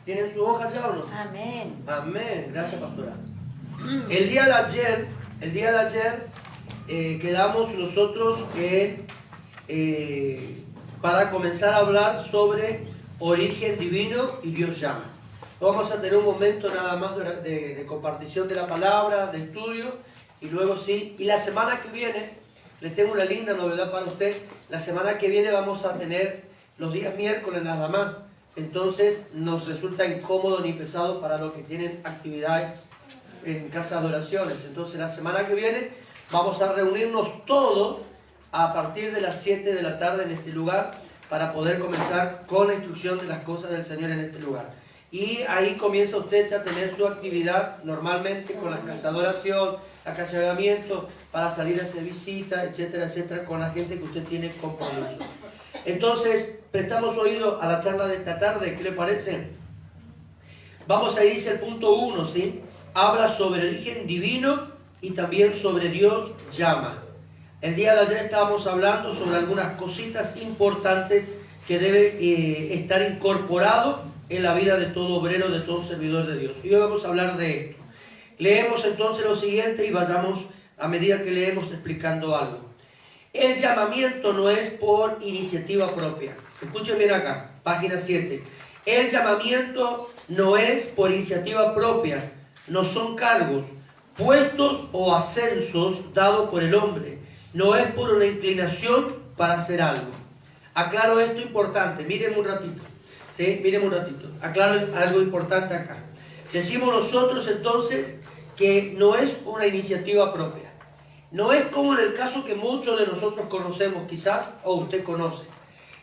¿Tienen su hoja ya o no? Amén. Amén. Gracias, pastora. El día de ayer quedamos nosotros para comenzar a hablar sobre origen divino y Dios llama. Vamos a tener un momento nada más de compartición de la palabra, de estudio, y luego sí. Y la semana que viene, les tengo una linda novedad para usted. La semana que viene vamos a tener los días miércoles nada más. Entonces nos resulta incómodo ni pesado para los que tienen actividades en casas de oraciones. Entonces la semana que viene vamos a reunirnos todos a partir de las 7 de la tarde en este lugar para poder comenzar con la instrucción de las cosas del Señor en este lugar. Y ahí comienza usted ya a tener su actividad normalmente con las casas de oración, la casa de avivamiento, para salir a hacer visitas, etcétera, etcétera, con la gente que usted tiene compromiso. Entonces, prestamos oído a la charla de esta tarde, ¿qué le parece? Vamos ahí, dice el punto 1, ¿sí? Habla sobre el origen divino y también sobre Dios llama. El día de ayer estábamos hablando sobre algunas cositas importantes que debe estar incorporado en la vida de todo obrero, de todo servidor de Dios. Y hoy vamos a hablar de esto. Leemos entonces lo siguiente y vayamos a medida que leemos explicando algo. El llamamiento no es por iniciativa propia. Escuchen bien acá, página 7. El llamamiento no es por iniciativa propia, no son cargos, puestos o ascensos dados por el hombre. No es por una inclinación para hacer algo. Aclaro esto importante, miren un ratito. ¿Sí? Miren un ratito. Aclaro algo importante acá. Decimos nosotros entonces que no es una iniciativa propia. No es como en el caso que muchos de nosotros conocemos quizás, o usted conoce,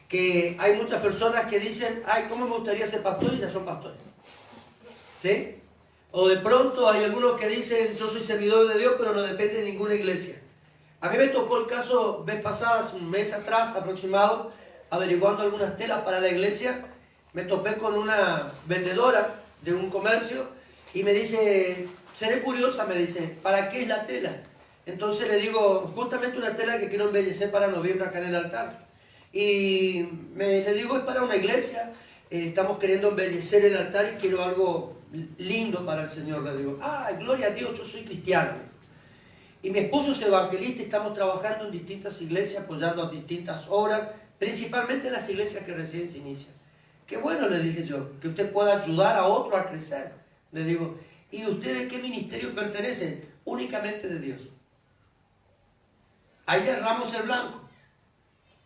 que hay muchas personas que dicen, ay, ¿cómo me gustaría ser pastor? Y ya son pastores. ¿Sí? O de pronto hay algunos que dicen, yo soy servidor de Dios, pero no depende de ninguna iglesia. A mí me tocó el caso, vez pasada, un mes atrás aproximado, averiguando algunas telas para la iglesia, me topé con una vendedora de un comercio y me dice, seré curiosa, me dice, ¿para qué es la tela? Entonces le digo, justamente una tela que quiero embellecer para noviembre acá en el altar. Y le digo, es para una iglesia, estamos queriendo embellecer el altar y quiero algo lindo para el Señor. Le digo, gloria a Dios, yo soy cristiano. Y mi esposo es evangelista y estamos trabajando en distintas iglesias, apoyando a distintas obras, principalmente en las iglesias que recién se inician. Qué bueno, le dije yo, que usted pueda ayudar a otro a crecer. Le digo, ¿y usted de qué ministerio pertenece? Únicamente de Dios. Ahí erramos el blanco,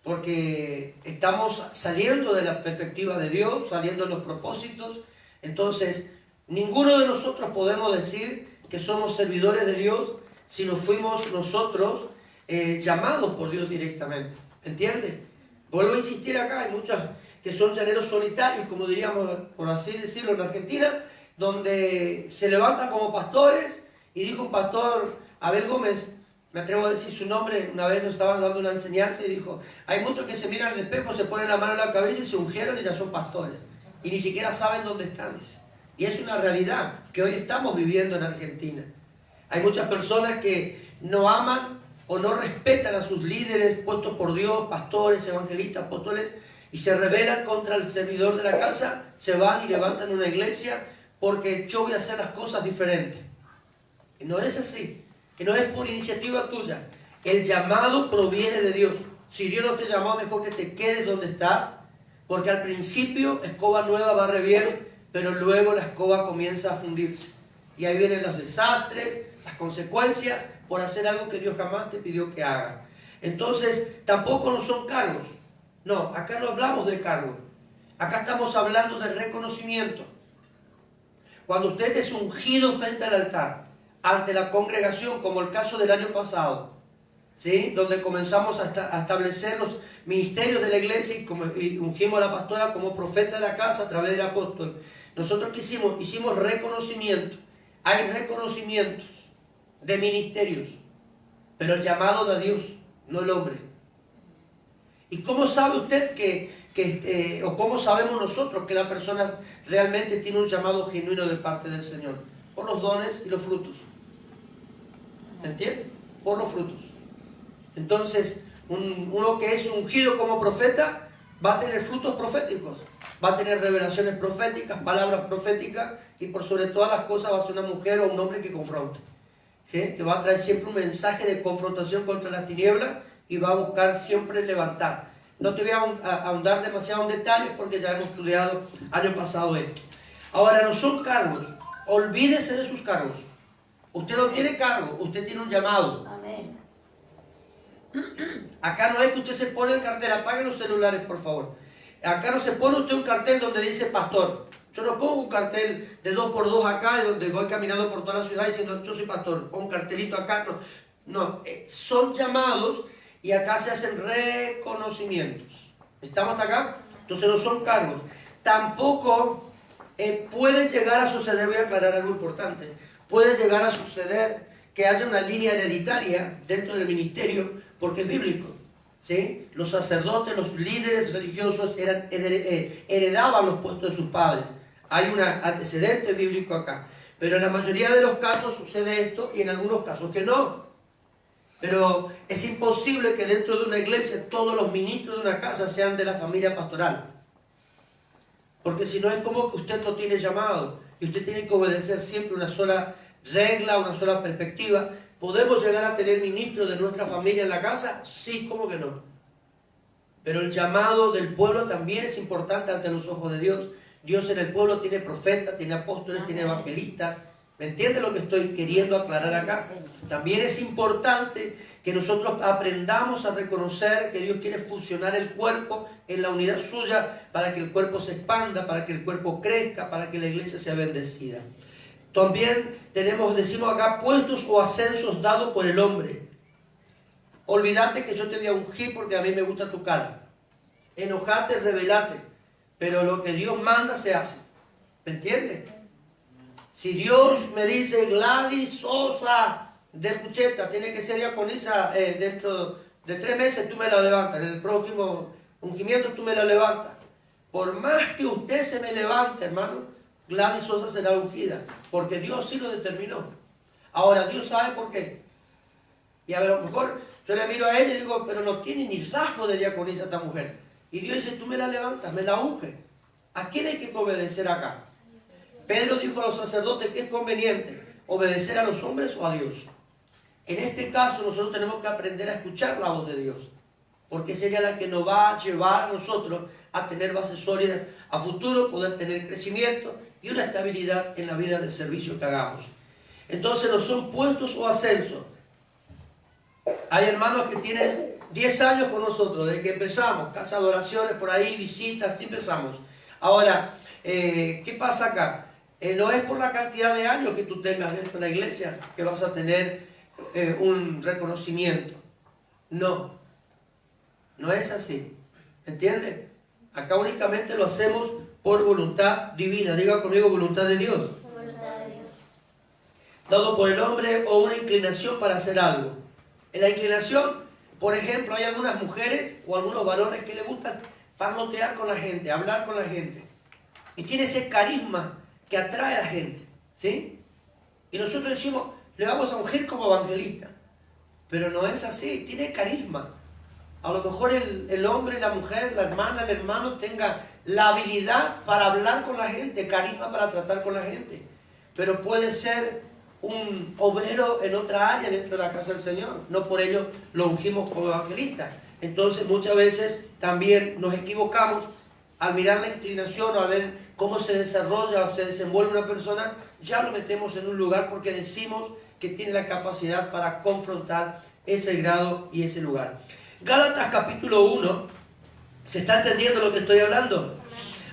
porque estamos saliendo de la perspectiva de Dios, saliendo de los propósitos. Entonces, ninguno de nosotros podemos decir que somos servidores de Dios si no fuimos nosotros llamados por Dios directamente. ¿Entiende? Vuelvo a insistir acá, hay muchos que son llaneros solitarios, como diríamos, por así decirlo, en Argentina, donde se levantan como pastores, y dijo un pastor, Abel Gómez, me atrevo a decir su nombre, una vez nos estaban dando una enseñanza y dijo, hay muchos que se miran al espejo, se ponen la mano en la cabeza y se ungieron y ya son pastores. Y ni siquiera saben dónde están. Y es una realidad que hoy estamos viviendo en Argentina. Hay muchas personas que no aman o no respetan a sus líderes puestos por Dios, pastores, evangelistas, apóstoles, y se rebelan contra el servidor de la casa, se van y levantan una iglesia porque yo voy a hacer las cosas diferentes. Y no es así. Que no es por iniciativa tuya. El llamado proviene de Dios. Si Dios no te llamó, mejor que te quedes donde estás, porque al principio escoba nueva barre bien, pero luego la escoba comienza a fundirse. Y ahí vienen los desastres, las consecuencias por hacer algo que Dios jamás te pidió que hagas. Entonces, tampoco no son cargos. No, acá no hablamos de cargos. Acá estamos hablando de reconocimiento. Cuando usted es ungido frente al altar, ante la congregación, como el caso del año pasado, ¿sí? Donde comenzamos a establecer los ministerios de la iglesia y ungimos a la pastora como profeta de la casa a través del apóstol. Nosotros ¿qué hicimos? Hicimos reconocimiento. Hay reconocimientos de ministerios, pero el llamado de Dios, no el hombre. ¿Y cómo sabe usted o cómo sabemos nosotros que la persona realmente tiene un llamado genuino de parte del Señor? Por los dones y los frutos. ¿Entiende? Por los frutos. Entonces, uno que es ungido como profeta va a tener frutos proféticos, va a tener revelaciones proféticas, palabras proféticas, y por sobre todas las cosas va a ser una mujer o un hombre que confronte, ¿sí? Que va a traer siempre un mensaje de confrontación contra las tinieblas y va a buscar siempre levantar. No te voy a ahondar demasiado en detalles porque ya hemos estudiado año pasado esto. Ahora, no son cargos, olvídese de sus cargos. Usted no tiene cargo, usted tiene un llamado. Amén. Acá no es que usted se pone el cartel, apaguen los celulares por favor. Acá no se pone usted un cartel donde dice pastor. Yo no pongo un cartel de 2x2 acá, donde voy caminando por toda la ciudad diciendo yo soy pastor. Pongo un cartelito acá, no. No, son llamados y acá se hacen reconocimientos. ¿Estamos hasta acá? Entonces no son cargos. Tampoco puede llegar a suceder, voy a aclarar algo importante, puede llegar a suceder que haya una línea hereditaria dentro del ministerio, porque es bíblico, ¿sí? Los sacerdotes, los líderes religiosos heredaban los puestos de sus padres. Hay un antecedente bíblico acá, pero en la mayoría de los casos sucede esto y en algunos casos que no. Pero es imposible que dentro de una iglesia todos los ministros de una casa sean de la familia pastoral. Porque si no es como que usted no tiene llamado y usted tiene que obedecer siempre una sola regla, una sola perspectiva. ¿Podemos llegar a tener ministros de nuestra familia en la casa? Sí, ¿cómo que no? Pero el llamado del pueblo también es importante ante los ojos de Dios. Dios en el pueblo tiene profetas, tiene apóstoles, tiene evangelistas. ¿Me entiende lo que estoy queriendo aclarar acá? También es importante que nosotros aprendamos a reconocer que Dios quiere fusionar el cuerpo en la unidad suya para que el cuerpo se expanda, para que el cuerpo crezca, para que la iglesia sea bendecida. También decimos acá, puestos o ascensos dados por el hombre. Olvídate que yo te voy a ungir porque a mí me gusta tu cara. Enojate, rebelate. Pero lo que Dios manda se hace. ¿Me entiendes? Si Dios me dice Gladys Sosa de Pucheta tiene que ser diaconisa dentro de 3 meses, tú me la levantas. En el próximo ungimiento tú me la levantas. Por más que usted se me levante, hermano, Gladys Sosa será ungida, porque Dios sí lo determinó. Ahora, Dios sabe por qué. Y a lo mejor yo le miro a ella y digo, pero no tiene ni rasgo de diaconisa esta mujer. Y Dios dice, tú me la levantas, me la unges. ¿A quién hay que obedecer acá? Pedro dijo a los sacerdotes que es conveniente obedecer a los hombres o a Dios. En este caso nosotros tenemos que aprender a escuchar la voz de Dios, porque esa es la que nos va a llevar a nosotros a tener bases sólidas a futuro, poder tener crecimiento y una estabilidad en la vida de servicio que hagamos. Entonces no son puestos o ascensos. Hay hermanos que tienen 10 años con nosotros, desde que empezamos, casa de oraciones por ahí, visitas, sí empezamos. Ahora, ¿qué pasa acá? No es por la cantidad de años que tú tengas dentro de la iglesia que vas a tener un reconocimiento. No, no es así. ¿Entiendes? Acá únicamente lo hacemos por voluntad divina. Diga conmigo, voluntad de Dios. Voluntad de Dios. Dado por el hombre o una inclinación para hacer algo. En la inclinación, por ejemplo, hay algunas mujeres o algunos varones que les gusta parlotear con la gente, hablar con la gente. Y tiene ese carisma que atrae a la gente, ¿sí? Y nosotros decimos, le vamos a ungir como evangelista. Pero no es así, tiene carisma. A lo mejor el hombre, la mujer, la hermana, el hermano tenga la habilidad para hablar con la gente, carisma para tratar con la gente. Pero puede ser un obrero en otra área dentro de la casa del Señor. No por ello lo ungimos como evangelista. Entonces muchas veces también nos equivocamos al mirar la inclinación o al ver cómo se desarrolla o se desenvuelve una persona, ya lo metemos en un lugar porque decimos que tiene la capacidad para confrontar ese grado y ese lugar. Gálatas capítulo 1, ¿se está entendiendo lo que estoy hablando?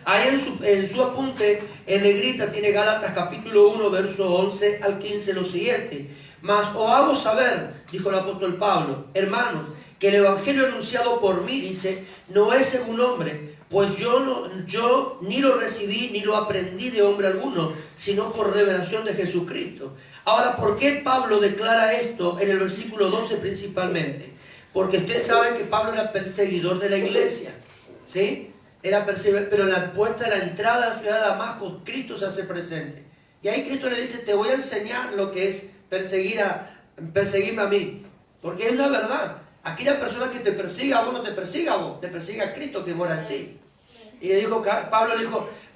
Ahí en su apunte, en negrita, tiene Gálatas capítulo 1, verso 11 al 15, lo siguiente. Mas os hago saber, dijo el apóstol Pablo, hermanos, que el evangelio anunciado por mí, dice, no es según hombre, pues yo ni lo recibí ni lo aprendí de hombre alguno, sino por revelación de Jesucristo. Ahora, ¿por qué Pablo declara esto en el versículo 12 principalmente? Porque usted sabe que Pablo era perseguidor de la iglesia, ¿sí? Era perseguidor, pero en la puerta de la entrada a la ciudad de Damasco, Cristo se hace presente. Y ahí Cristo le dice, te voy a enseñar lo que es perseguirme a mí. Porque es la verdad. Aquella persona que te persiga a vos no te persiga a vos, te persiga a Cristo que mora en ti. Y le dijo,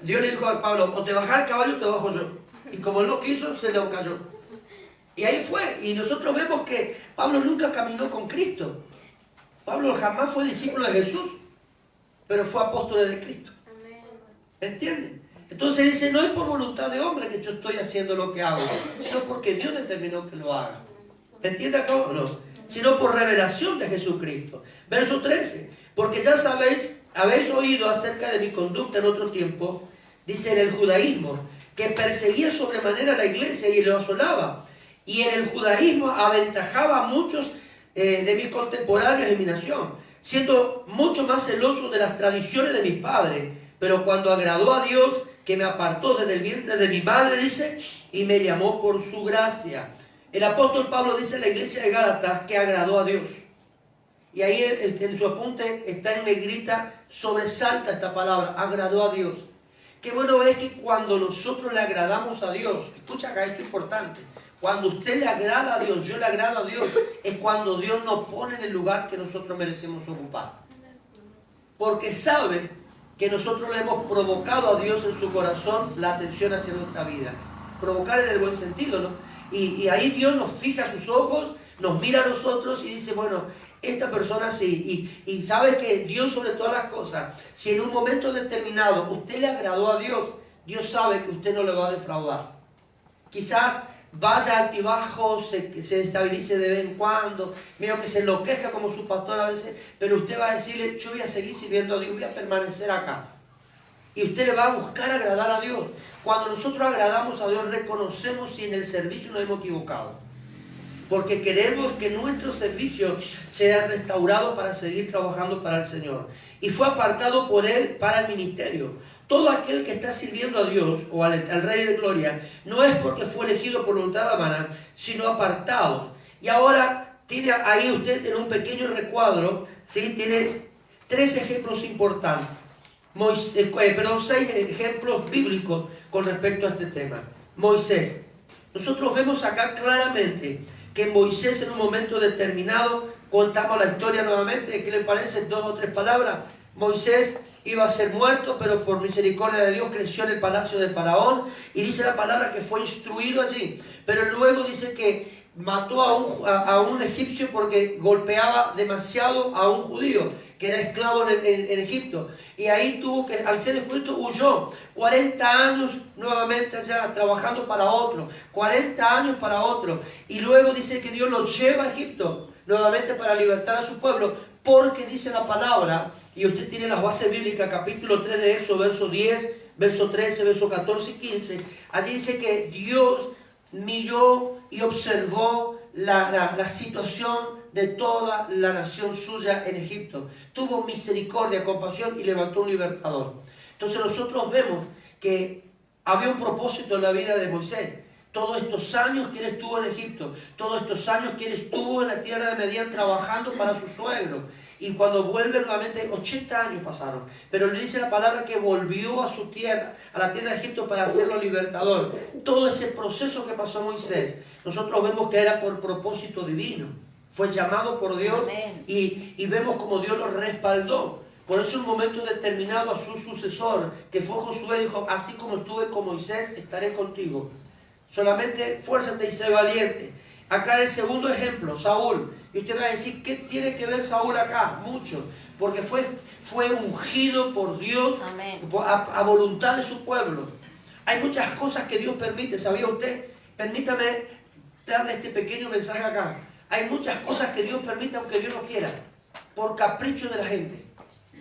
Dios le dijo a Pablo, o te bajás al caballo o te bajo yo. Y como él no quiso, se le cayó. Y ahí fue. Y nosotros vemos que Pablo nunca caminó con Cristo. Pablo jamás fue discípulo de Jesús, pero fue apóstol de Cristo. ¿Entienden? Entonces dice, no es por voluntad de hombre que yo estoy haciendo lo que hago, sino porque Dios determinó que lo haga. ¿Entiende acá o no? Sino por revelación de Jesucristo. Verso 13. Porque ya sabéis, habéis oído acerca de mi conducta en otro tiempo, dice en el judaísmo, que perseguía sobremanera a la iglesia y lo asolaba. Y en el judaísmo aventajaba a muchos de mis contemporáneos de mi nación, siendo mucho más celoso de las tradiciones de mis padres. Pero cuando agradó a Dios, que me apartó desde el vientre de mi madre, dice, y me llamó por su gracia. El apóstol Pablo dice en la iglesia de Gálatas que agradó a Dios. Y ahí en su apunte está en negrita, sobresalta esta palabra, agradó a Dios. Qué bueno es que cuando nosotros le agradamos a Dios, escucha acá, esto es importante, cuando usted le agrada a Dios, yo le agrado a Dios, es cuando Dios nos pone en el lugar que nosotros merecemos ocupar. Porque sabe que nosotros le hemos provocado a Dios en su corazón la atención hacia nuestra vida. Provocar en el buen sentido, ¿no? Y ahí Dios nos fija sus ojos, nos mira a nosotros y dice, bueno, esta persona sí. Y sabe que Dios sobre todas las cosas, si en un momento determinado usted le agradó a Dios, Dios sabe que usted no le va a defraudar. Quizás vaya altibajo, se estabilice de vez en cuando, medio que se enloquezca como su pastor a veces, pero usted va a decirle, yo voy a seguir sirviendo a Dios, voy a permanecer acá. Y usted le va a buscar agradar a Dios. Cuando nosotros agradamos a Dios, reconocemos si en el servicio nos hemos equivocado. Porque queremos que nuestro servicio sea restaurado para seguir trabajando para el Señor. Y fue apartado por Él para el ministerio. Todo aquel que está sirviendo a Dios o al Rey de Gloria no es porque fue elegido por voluntad humana, sino apartado. Y ahora tiene ahí usted en un pequeño recuadro, ¿sí? Tiene 3 ejemplos importantes. 6 ejemplos bíblicos con respecto a este tema. Moisés. Nosotros vemos acá claramente que Moisés en un momento determinado, contamos la historia nuevamente, ¿qué le parece? 2 o 3 palabras. Moisés iba a ser muerto, pero por misericordia de Dios creció en el palacio de Faraón, y dice la palabra que fue instruido allí. Pero luego dice que mató a un egipcio porque golpeaba demasiado a un judío que era esclavo en Egipto, y ahí tuvo que, al ser descubierto, huyó 40 años nuevamente allá trabajando para otro, 40 años para otro, y luego dice que Dios lo lleva a Egipto nuevamente para libertar a su pueblo, porque dice la palabra, y usted tiene las bases bíblicas, capítulo 3 de Éxodo, verso 10, verso 13, verso 14 y 15, allí dice que Dios miró y observó la situación de toda la nación suya en Egipto. Tuvo misericordia, compasión y levantó un libertador. Entonces nosotros vemos que había un propósito en la vida de Moisés. Todos estos años que él estuvo en Egipto, todos estos años que él estuvo en la tierra de Madián trabajando para su suegro. Y cuando vuelve nuevamente, 80 años pasaron. Pero le dice la palabra que volvió a su tierra, a la tierra de Egipto, para hacerlo libertador. Todo ese proceso que pasó Moisés, nosotros vemos que era por propósito divino. Fue llamado por Dios y vemos como Dios lo respaldó. Por eso en un momento determinado a su sucesor, que fue Josué, dijo, así como estuve con Moisés, estaré contigo. Solamente fuérzate y sé valiente. Acá el segundo ejemplo, Saúl. Y usted va a decir, ¿qué tiene que ver Saúl acá? Mucho. Porque fue ungido por Dios a voluntad de su pueblo. Hay muchas cosas que Dios permite, ¿sabía usted? Permítame darle este pequeño mensaje acá. Hay muchas cosas que Dios permite aunque Dios no quiera. Por capricho de la gente.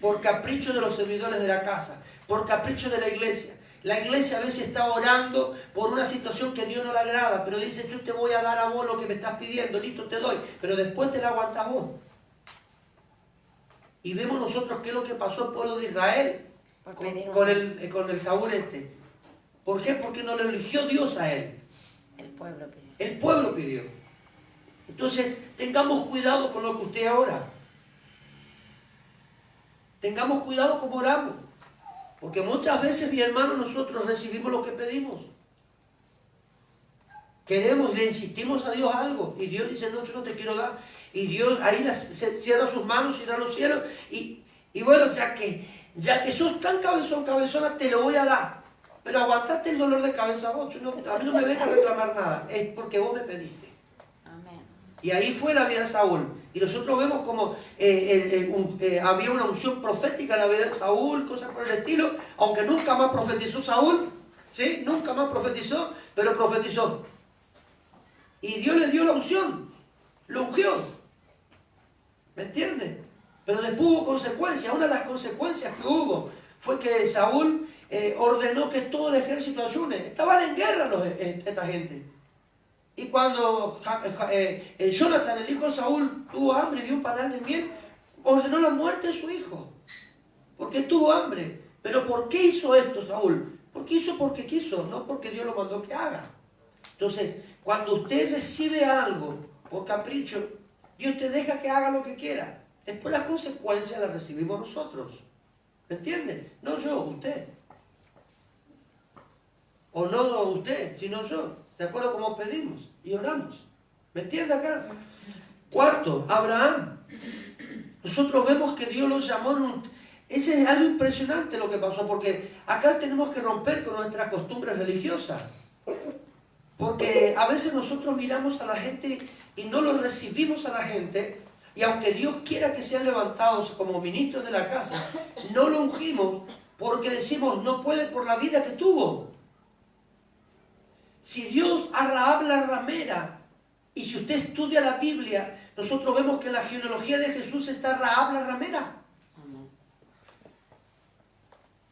Por capricho de los servidores de la casa. Por capricho de la iglesia. La iglesia a veces está orando por una situación que a Dios no le agrada, pero dice, yo te voy a dar a vos lo que me estás pidiendo, listo, te doy, pero después te la aguantas vos. Y vemos nosotros qué es lo que pasó al pueblo de Israel con el Saúl este. ¿Por qué? Porque no le eligió Dios a él. El pueblo pidió. El pueblo pidió. Entonces, tengamos cuidado con lo que usted ora. Tengamos cuidado como oramos. Porque muchas veces, mi hermano, nosotros recibimos lo que pedimos. Queremos y le insistimos a Dios algo. Y Dios dice, no, yo no te quiero dar. Y Dios ahí se cierra sus manos, cierra los cielos. Y bueno, ya que sos tan cabezona, te lo voy a dar. Pero aguantate el dolor de cabeza vos. A mí no me venga a reclamar nada. Es porque vos me pediste. Amén. Y ahí fue la vida de Saúl. Y nosotros vemos como había una unción profética en la vida de Saúl, cosas por el estilo. Aunque nunca más profetizó Saúl. ¿Sí? Nunca más profetizó, pero profetizó. Y Dios le dio la unción. Lo ungió. ¿Me entiendes? Pero después hubo consecuencias. Una de las consecuencias que hubo fue que Saúl ordenó que todo el ejército ayune. Estaban en guerra esta gente. Y cuando Jonathan, el hijo de Saúl, tuvo hambre y vio un panal de miel, ordenó la muerte de su hijo. Porque tuvo hambre. Pero ¿por qué hizo esto Saúl? Porque quiso, no porque Dios lo mandó que haga. Entonces, cuando usted recibe algo por capricho, Dios te deja que haga lo que quiera. Después las consecuencias las recibimos nosotros. ¿Me entiende? No yo, usted. O no usted, sino yo. ¿De acuerdo? Como pedimos y oramos. ¿Me entiende acá? Cuarto, Abraham. Nosotros vemos que Dios lo llamó. Ese es algo impresionante lo que pasó, porque acá tenemos que romper con nuestras costumbres religiosas. Porque a veces nosotros miramos a la gente y no lo recibimos a la gente, y aunque Dios quiera que sean levantados como ministros de la casa, no lo ungimos porque decimos no puede por la vida que tuvo. Si Dios a Rahab la ramera, y si usted estudia la Biblia, nosotros vemos que en la genealogía de Jesús está Rahab la ramera.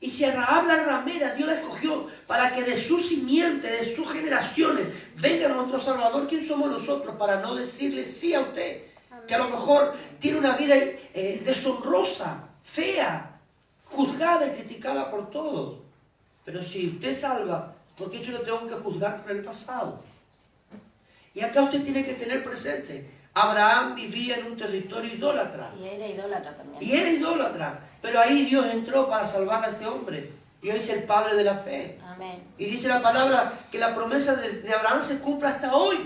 Y si a Rahab la ramera Dios la escogió para que de su simiente, de sus generaciones, venga nuestro Salvador, ¿quién somos nosotros para no decirle sí a usted? Que a lo mejor tiene una vida deshonrosa, fea, juzgada y criticada por todos. Pero si usted salva, ¿por qué yo lo tengo que juzgar por el pasado? Y acá usted tiene que tener presente, Abraham vivía en un territorio idólatra. Y era idólatra también. Y era idólatra. Pero ahí Dios entró para salvar a ese hombre. Y hoy es el padre de la fe. Amén. Y dice la palabra que la promesa de Abraham se cumple hasta hoy.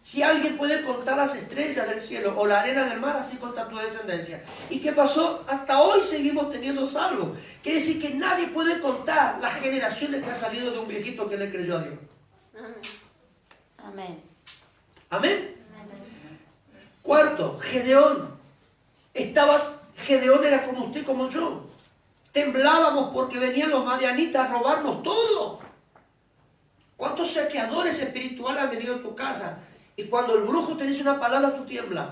Si alguien puede contar las estrellas del cielo o la arena del mar, así conta tu descendencia. ¿Y qué pasó? Hasta hoy seguimos teniendo salvo. Quiere decir que nadie puede contar las generaciones que ha salido de un viejito que le creyó a Dios. Amén. Amén. Cuarto, Gedeón. Gedeón era como usted, como yo. Temblábamos porque venían los madianitas a robarnos todo. ¿Cuántos saqueadores espirituales han venido a tu casa? Y cuando el brujo te dice una palabra, tú tiemblas.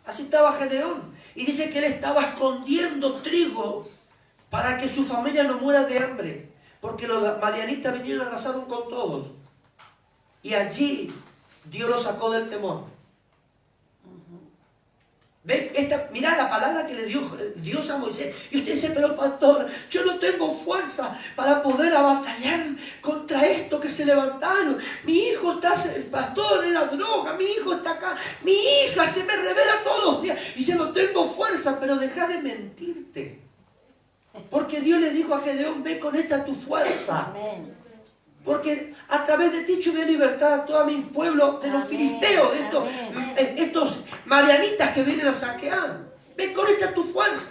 Así estaba Gedeón. Y dice que él estaba escondiendo trigo para que su familia no muera de hambre. Porque los madianitas vinieron y arrasaron con todos. Y allí Dios lo sacó del temor. ¿Ven? Mirá la palabra que le dio Dios a Moisés. Y usted dice, pero pastor, yo no tengo fuerza para poder batallar contra esto que se levantaron. Mi hijo está, el pastor, en la droga, mi hijo está acá, mi hija se me revela todos los días. Y yo no tengo fuerza, pero deja de mentirte. Porque Dios le dijo a Gedeón, ve con esta tu fuerza. Amén. Porque a través de ti yo voy a libertar a todo mi pueblo de los filisteos, de estos madianitas que vienen a saquear. Ven con esta tu fuerza.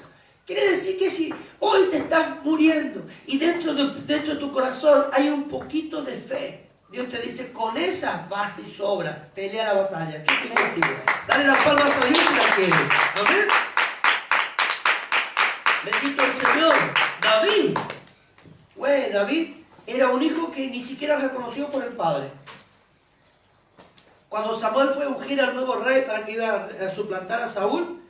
Quiere decir que si hoy te estás muriendo y dentro de tu corazón hay un poquito de fe, Dios te dice, con esa basta y sobra, pelea la batalla. Yo estoy contigo. Dale las palmas a Dios si la quieres. Amén. Bendito el Señor. David era un hijo que ni siquiera reconoció por el padre. Cuando Samuel fue a ungir al nuevo rey para que iba a suplantar a Saúl,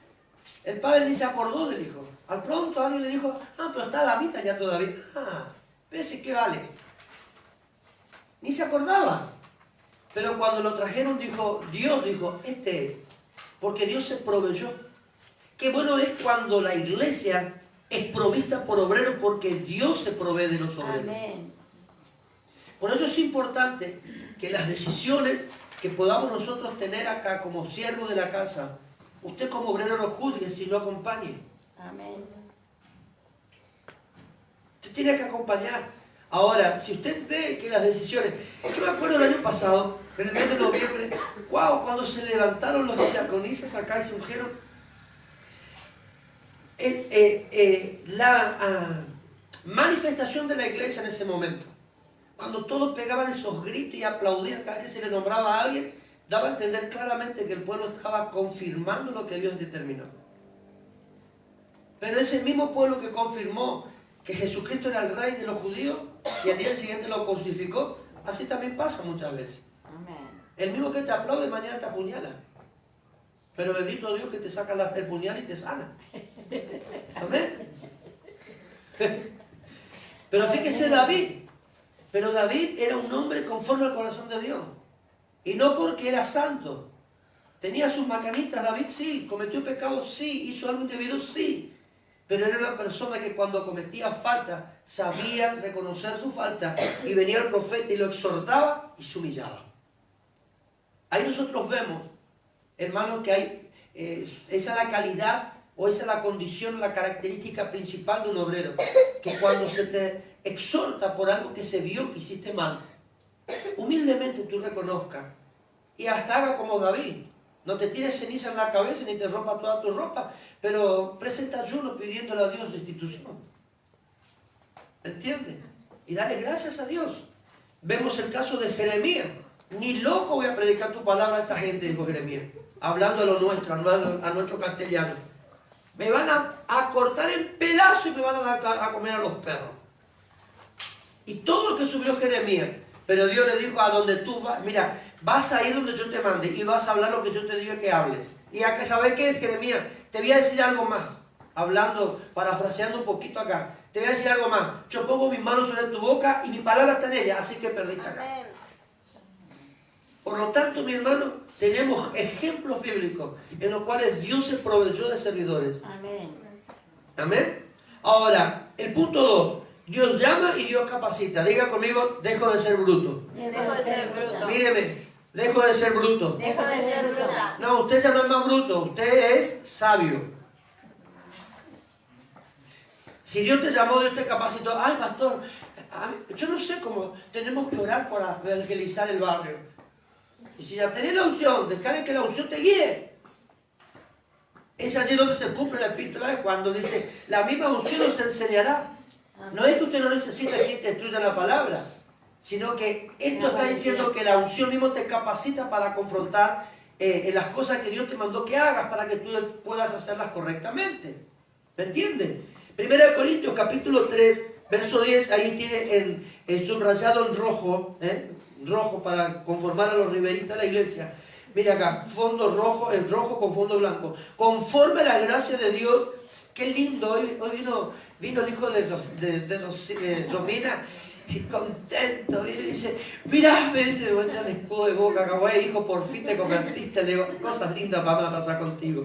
el padre ni se acordó del hijo. Al pronto alguien le dijo, pero está David allá todavía. Ese qué vale. Ni se acordaba. Pero cuando lo trajeron Dios dijo, porque Dios se proveyó. Qué bueno es cuando la iglesia es provista por obreros porque Dios se provee de los obreros. Amén. Por eso es importante que las decisiones que podamos nosotros tener acá como siervos de la casa, usted como obrero no juzgue, sino acompañe. Amén. Usted tiene que acompañar. Ahora, si usted ve que las decisiones... Yo me acuerdo el año pasado, en el mes de noviembre, wow, cuando se levantaron los diaconisas acá y se ungieron, la manifestación de la iglesia en ese momento, cuando todos pegaban esos gritos y aplaudían cada vez que se le nombraba a alguien, daba a entender claramente que el pueblo estaba confirmando lo que Dios determinó. Pero ese mismo pueblo que confirmó que Jesucristo era el rey de los judíos y al día siguiente lo crucificó, así también pasa muchas veces. Amén. El mismo que te aplaude mañana te apuñala. Pero bendito Dios que te saca el puñal y te sana. Amén. Pero fíjese David. Pero David era un hombre conforme al corazón de Dios. Y no porque era santo. Tenía sus macanitas, David sí. Cometió pecado, sí. Hizo algo indebido, sí. Pero era una persona que cuando cometía falta, sabía reconocer su falta. Y venía el profeta y lo exhortaba y se humillaba. Ahí nosotros vemos, hermanos, que hay, esa es la calidad o esa es la condición, la característica principal de un obrero. Que cuando se te exhorta por algo que se vio que hiciste mal, humildemente tú reconozcas y hasta haga como David. No te tires ceniza en la cabeza ni te rompa toda tu ropa, pero presenta ayuno pidiéndole a Dios restitución. ¿Me entiendes? Y dale gracias a Dios. Vemos el caso de Jeremías. Ni loco voy a predicar tu palabra a esta gente, dijo Jeremías, hablando de lo nuestro, a nuestro castellano. Me van a cortar en pedazos y me van a dar a comer a los perros. Y todo lo que subió Jeremías, pero Dios le dijo, a donde tú vas, mira, vas a ir donde yo te mande y vas a hablar lo que yo te diga que hables. Y a que sabes qué es, Jeremías, te voy a decir algo más, hablando, parafraseando un poquito acá, te voy a decir algo más. Yo pongo mis manos sobre tu boca y mi palabra está en ella, así que perdiste acá. Por lo tanto, mi hermano, tenemos ejemplos bíblicos en los cuales Dios se proveyó de servidores. Amén. Amén. Ahora, el punto 2. Dios llama y Dios capacita. Diga conmigo, dejo de ser bruto. Dejo de ser bruto. Míreme, dejo de ser bruto. Dejo de ser bruto. No, usted ya no es más bruto, usted es sabio. Si Dios te llamó, Dios te capacitó. Ay, pastor, yo no sé cómo tenemos que orar para evangelizar el barrio. Y si ya tenés la unción, dejale que la unción te guíe. Es allí donde se cumple la epístola de Juan, donde dice, la misma unción nos enseñará. No es que usted no necesite que te instruya la palabra, sino que esto está diciendo que la unción mismo te capacita para confrontar en las cosas que Dios te mandó que hagas, para que tú puedas hacerlas correctamente. ¿Me entienden? 1 Corintios capítulo 3, verso 10, ahí tiene el subrayado en rojo, rojo para conformar a los riberitas de la iglesia. Mira acá, fondo rojo, el rojo con fondo blanco. Conforme a la gracia de Dios, qué lindo, hoy vino el hijo de Romina, y contento, viene y dice, mirá, me dice, voy a echar el escudo de boca, caguay, hijo, por fin te convertiste, le digo, cosas lindas van a pasar contigo.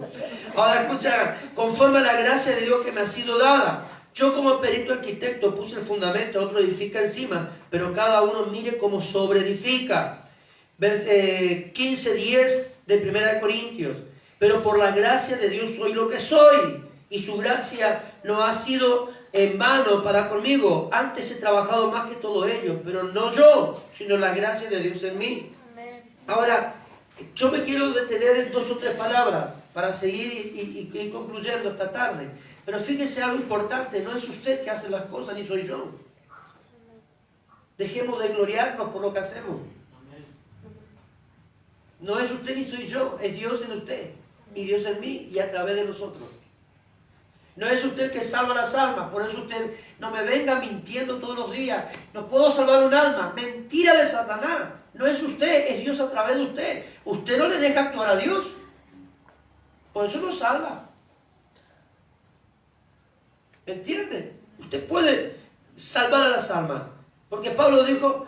Ahora escucha, conforme a la gracia de Dios que me ha sido dada, yo como perito arquitecto puse el fundamento, otro edifica encima, pero cada uno mire cómo sobreedifica. 15:10 de 1 Corintios. Pero por la gracia de Dios soy lo que soy, y su gracia no ha sido en vano para conmigo. Antes he trabajado más que todo ello, pero no yo, sino la gracia de Dios en mí. Ahora, yo me quiero detener en 2 o 3 palabras para seguir y ir concluyendo esta tarde. Pero fíjese algo importante, no es usted que hace las cosas, ni soy yo. Dejemos de gloriarnos por lo que hacemos. No es usted ni soy yo, es Dios en usted, y Dios en mí, y a través de nosotros. No es usted el que salva las almas, por eso usted no me venga mintiendo todos los días. No puedo salvar un alma, mentira de Satanás. No es usted, es Dios a través de usted. Usted no le deja actuar a Dios, por eso no salva. ¿Me entiende? Usted puede salvar a las almas, porque Pablo dijo,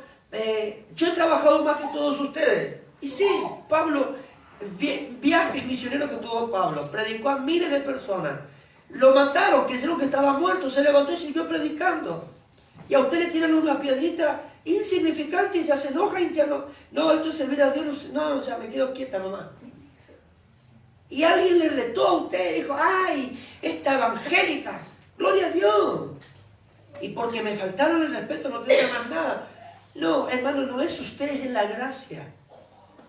yo he trabajado más que todos ustedes. Y sí, Pablo, viajes misioneros que tuvo Pablo, predicó a miles de personas. Lo mataron, creyeron que estaba muerto, se levantó y siguió predicando. Y a usted le tiran una piedrita insignificante y ya se enoja y ya no, esto es servir a Dios, no, ya me quedo quieta nomás. Y alguien le retó a usted, dijo, ay, esta evangélica, gloria a Dios. y porque me faltaron el respeto no quiero hacer más nada. No, hermano, no es ustedes, es la gracia.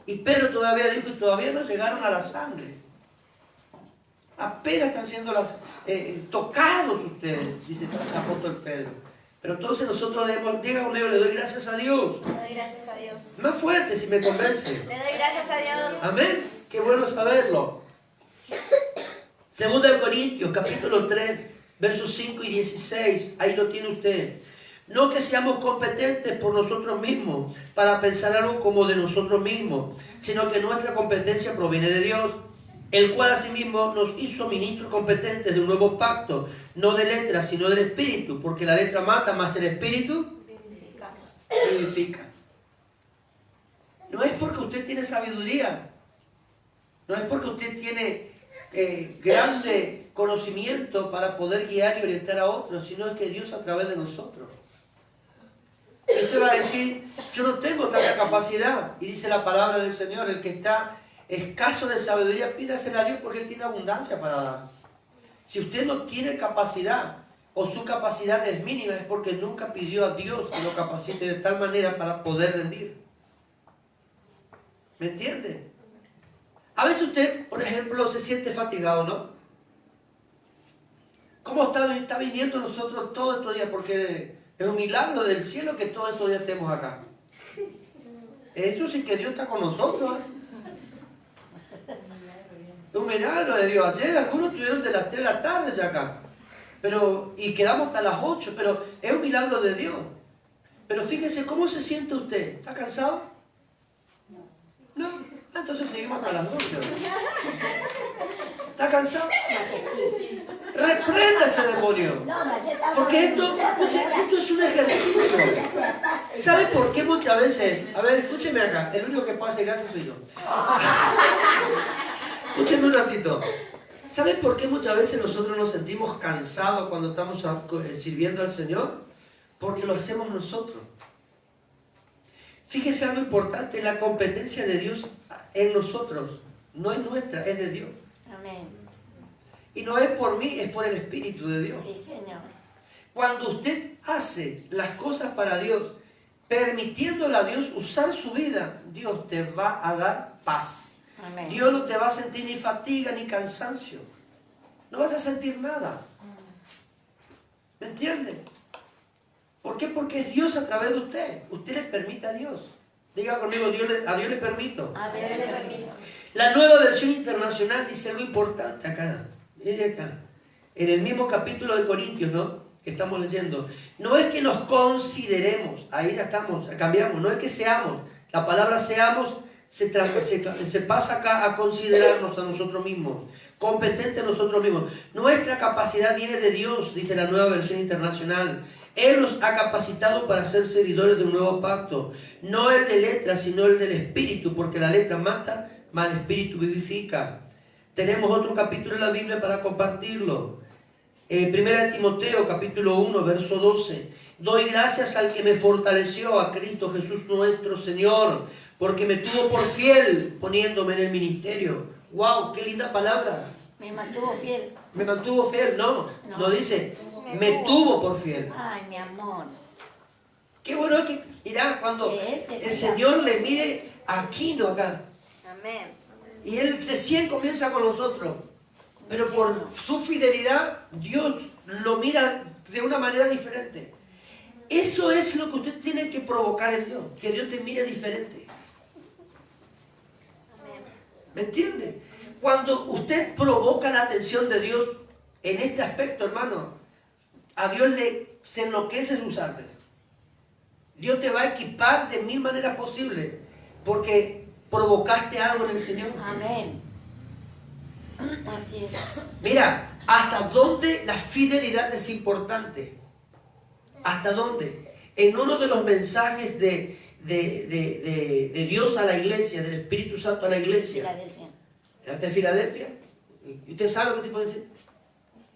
Y Pedro todavía dijo, y todavía no llegaron a la sangre. Apenas están siendo tocados ustedes, dice el apóstol Pedro. Pero entonces nosotros diga conmigo, le doy gracias a Dios. Le doy gracias a Dios. Más fuerte si me convence. Le doy gracias a Dios. Amén. Qué bueno saberlo. Segunda de Corintios, capítulo 3, versos 5 y 16. Ahí lo tiene usted. No que seamos competentes por nosotros mismos para pensar algo como de nosotros mismos, sino que nuestra competencia proviene de Dios, el cual asimismo nos hizo ministros competentes de un nuevo pacto, no de letra, sino del espíritu, porque la letra mata, más el espíritu vivifica. No es porque usted tiene sabiduría, no es porque usted tiene grande conocimiento para poder guiar y orientar a otros, sino es que Dios a través de nosotros. Y usted va a decir, yo no tengo tanta capacidad, y dice la palabra del Señor, el que está escaso de sabiduría, pídasela a Dios porque Él tiene abundancia para dar. Si usted no tiene capacidad o su capacidad es mínima, es porque nunca pidió a Dios que lo capacite de tal manera para poder rendir. ¿Me entiende? A veces usted, por ejemplo, se siente fatigado, ¿no? ¿Cómo está viniendo nosotros todos estos días? Porque es un milagro del cielo que todos estos días estemos acá. Eso sí que Dios está con nosotros, ¿eh? Es un milagro de Dios. Ayer algunos estuvieron de las 3 de la tarde ya acá. Y quedamos hasta las 8, pero es un milagro de Dios. Pero fíjese, ¿cómo se siente usted? ¿Está cansado? No. Entonces seguimos hasta las 12. ¿Está cansado? Reprenda ese demonio. Porque esto es un ejercicio. ¿Sabe por qué muchas veces? A ver, escúcheme acá. El único que puede hacer gracias soy yo. Escúcheme un ratito. ¿Sabe por qué muchas veces nosotros nos sentimos cansados cuando estamos sirviendo al Señor? Porque lo hacemos nosotros. Fíjese algo importante, la competencia de Dios en nosotros no es nuestra, es de Dios. Amén. Y no es por mí, es por el Espíritu de Dios. Sí, Señor. Cuando usted hace las cosas para Dios, permitiéndole a Dios usar su vida, Dios te va a dar paz. Amén. Dios no te va a sentir ni fatiga ni cansancio. No vas a sentir nada. ¿Me entiende? ¿Por qué? Porque es Dios a través de usted. Usted le permite a Dios. Diga conmigo, a Dios le permito. A Dios le permiso. La nueva versión internacional dice algo importante acá. Mire acá. En el mismo capítulo de Corintios, ¿no? Que estamos leyendo. No es que nos consideremos. Ahí ya estamos, cambiamos. No es que seamos. La palabra seamos se pasa acá a considerarnos a nosotros mismos. Competentes nosotros mismos. Nuestra capacidad viene de Dios, dice la nueva versión internacional. Él nos ha capacitado para ser servidores de un nuevo pacto. No el de letra, sino el del espíritu, porque la letra mata, mas el espíritu vivifica. Tenemos otro capítulo en la Biblia para compartirlo. Primera de Timoteo, capítulo 1, verso 12. Doy gracias al que me fortaleció, a Cristo Jesús nuestro Señor, porque me tuvo por fiel poniéndome en el ministerio. ¡Wow! ¡Qué linda palabra! Me mantuvo fiel. Me mantuvo fiel, no dice, me tuvo por fiel. Ay, mi amor. Qué bueno es que, mirá, cuando el Señor le mire aquí, no acá. Amén. Y Él recién comienza con nosotros. Pero por su fidelidad, Dios lo mira de una manera diferente. Eso es lo que usted tiene que provocar en Dios, que Dios te mire diferente. ¿Me entiende? Cuando usted provoca la atención de Dios en este aspecto, hermano, a Dios se enloquece en usarte. Dios te va a equipar de 1000 maneras posibles, porque provocaste algo en el Señor. Amén. Así es. Mira, ¿hasta dónde la fidelidad es importante? ¿Hasta dónde? En uno de los mensajes de Dios a la iglesia, del Espíritu Santo a la iglesia. Filadelfia. ¿De Filadelfia? ¿Y usted sabe lo que te puede decir?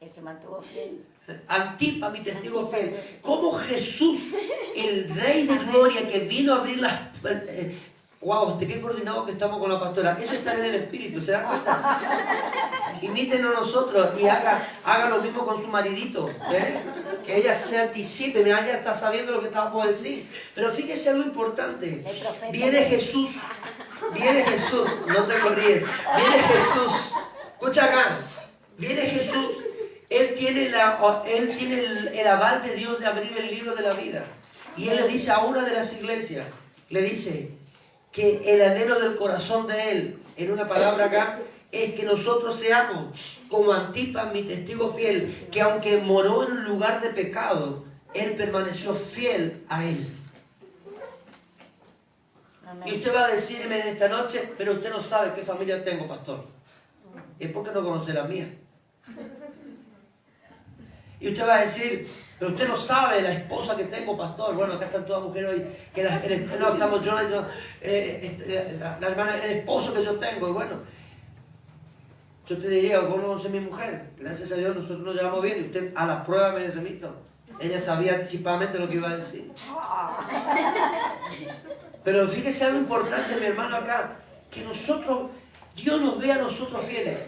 Él se mantuvo fiel. Antipa, mi testigo fiel. Cómo Jesús, el Rey de Gloria, que vino a abrir Wow, qué coordinado que estamos con la pastora. Eso está en el espíritu, ¿se da cuenta? Imítenos nosotros y haga lo mismo con su maridito. ¿Eh? Que ella se anticipe. Mira, ella está sabiendo lo que estaba por decir. Pero fíjese algo importante. Viene Jesús. Viene Jesús. No te gloríes. Viene Jesús. Escucha acá. Viene Jesús. Él tiene el aval de Dios de abrir el libro de la vida. Y Él le dice a una de las iglesias, le dice que el anhelo del corazón de Él, en una palabra acá, es que nosotros seamos como Antipas, mi testigo fiel, que aunque moró en un lugar de pecado, Él permaneció fiel a Él. Amén. Y usted va a decirme en esta noche, pero usted no sabe qué familia tengo, pastor. Es porque no conoce la mía. Y usted va a decir, pero usted no sabe la esposa que tengo, pastor. Bueno, acá están todas mujeres hoy. Que no, estamos yo, la hermana, el esposo que yo tengo. Y bueno, yo te diría, vos no conoces mi mujer. Gracias a Dios nosotros nos llevamos bien. Y usted a la prueba me remito. Ella sabía anticipadamente lo que iba a decir. Pero fíjese algo importante, mi hermano, acá. Que nosotros, Dios nos ve a nosotros fieles.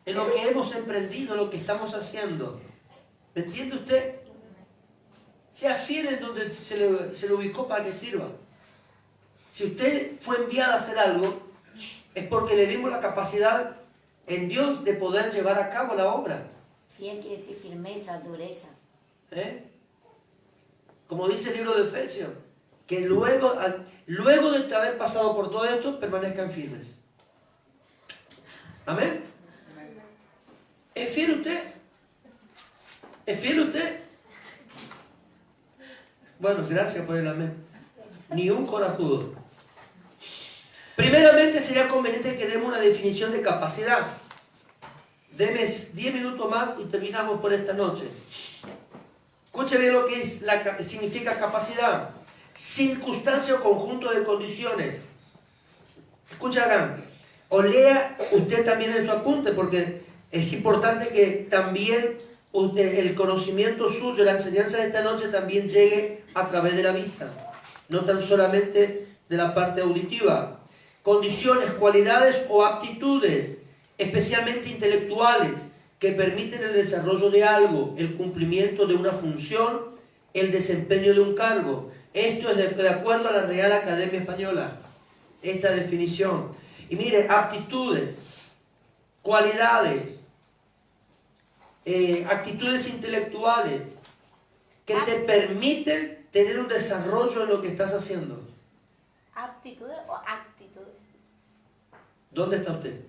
En lo que hemos emprendido, lo que estamos haciendo. ¿Me entiende usted? Sea fiel en donde se le ubicó para que sirva. Si usted fue enviado a hacer algo, es porque le dimos la capacidad en Dios de poder llevar a cabo la obra. Fiel quiere decir firmeza, dureza. Como dice el libro de Efesios, que luego de haber pasado por todo esto, permanezcan firmes. Amén. ¿Es fiel usted? ¿Es fiel usted? Bueno, gracias por el amén. Ni un corajudo. Primeramente sería conveniente que demos una definición de capacidad. Deme 10 minutos más y terminamos por esta noche. Escuche bien lo que significa capacidad. Circunstancia o conjunto de condiciones. Escucha acá. O lea usted también en su apunte, porque es importante que también el conocimiento suyo, la enseñanza de esta noche también llegue a través de la vista, no tan solamente de la parte auditiva. Condiciones, cualidades o aptitudes, especialmente intelectuales, que permiten el desarrollo de algo, el cumplimiento de una función, el desempeño de un cargo. Esto es de acuerdo a la Real Academia Española, esta definición. Y mire, aptitudes, cualidades, actitudes intelectuales que te permiten tener un desarrollo en lo que estás haciendo. ¿Aptitudes o actitudes? ¿Dónde está usted?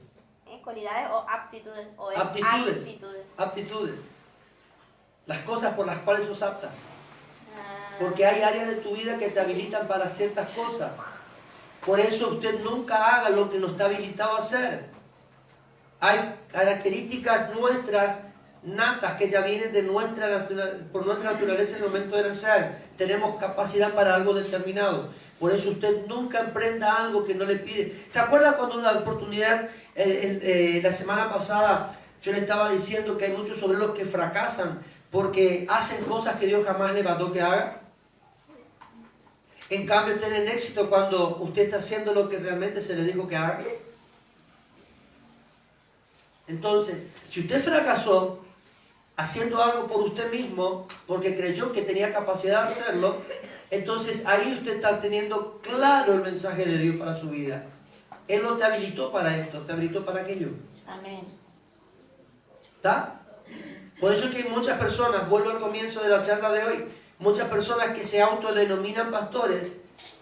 ¿Cualidades o aptitudes? ¿O es Aptitudes. Aptitudes. Las cosas por las cuales sos apta. Porque hay áreas de tu vida que te habilitan para ciertas cosas. Por eso usted nunca haga lo que no está habilitado a hacer. Hay características nuestras natas que ya vienen de por nuestra naturaleza en el momento de nacer. Tenemos capacidad para algo determinado. Por eso usted nunca emprenda algo que no le pide. ¿Se acuerda cuando una oportunidad, la semana pasada, yo le estaba diciendo que hay muchos obreros que fracasan porque hacen cosas que Dios jamás le mandó que haga? En cambio, tienen éxito cuando usted está haciendo lo que realmente se le dijo que haga. Entonces, si usted fracasó haciendo algo por usted mismo, porque creyó que tenía capacidad de hacerlo, entonces ahí usted está teniendo claro el mensaje de Dios para su vida. Él no te habilitó para esto, te habilitó para aquello. Amén. ¿Está? Por eso es que hay muchas personas, vuelvo al comienzo de la charla de hoy, muchas personas que se autodenominan pastores,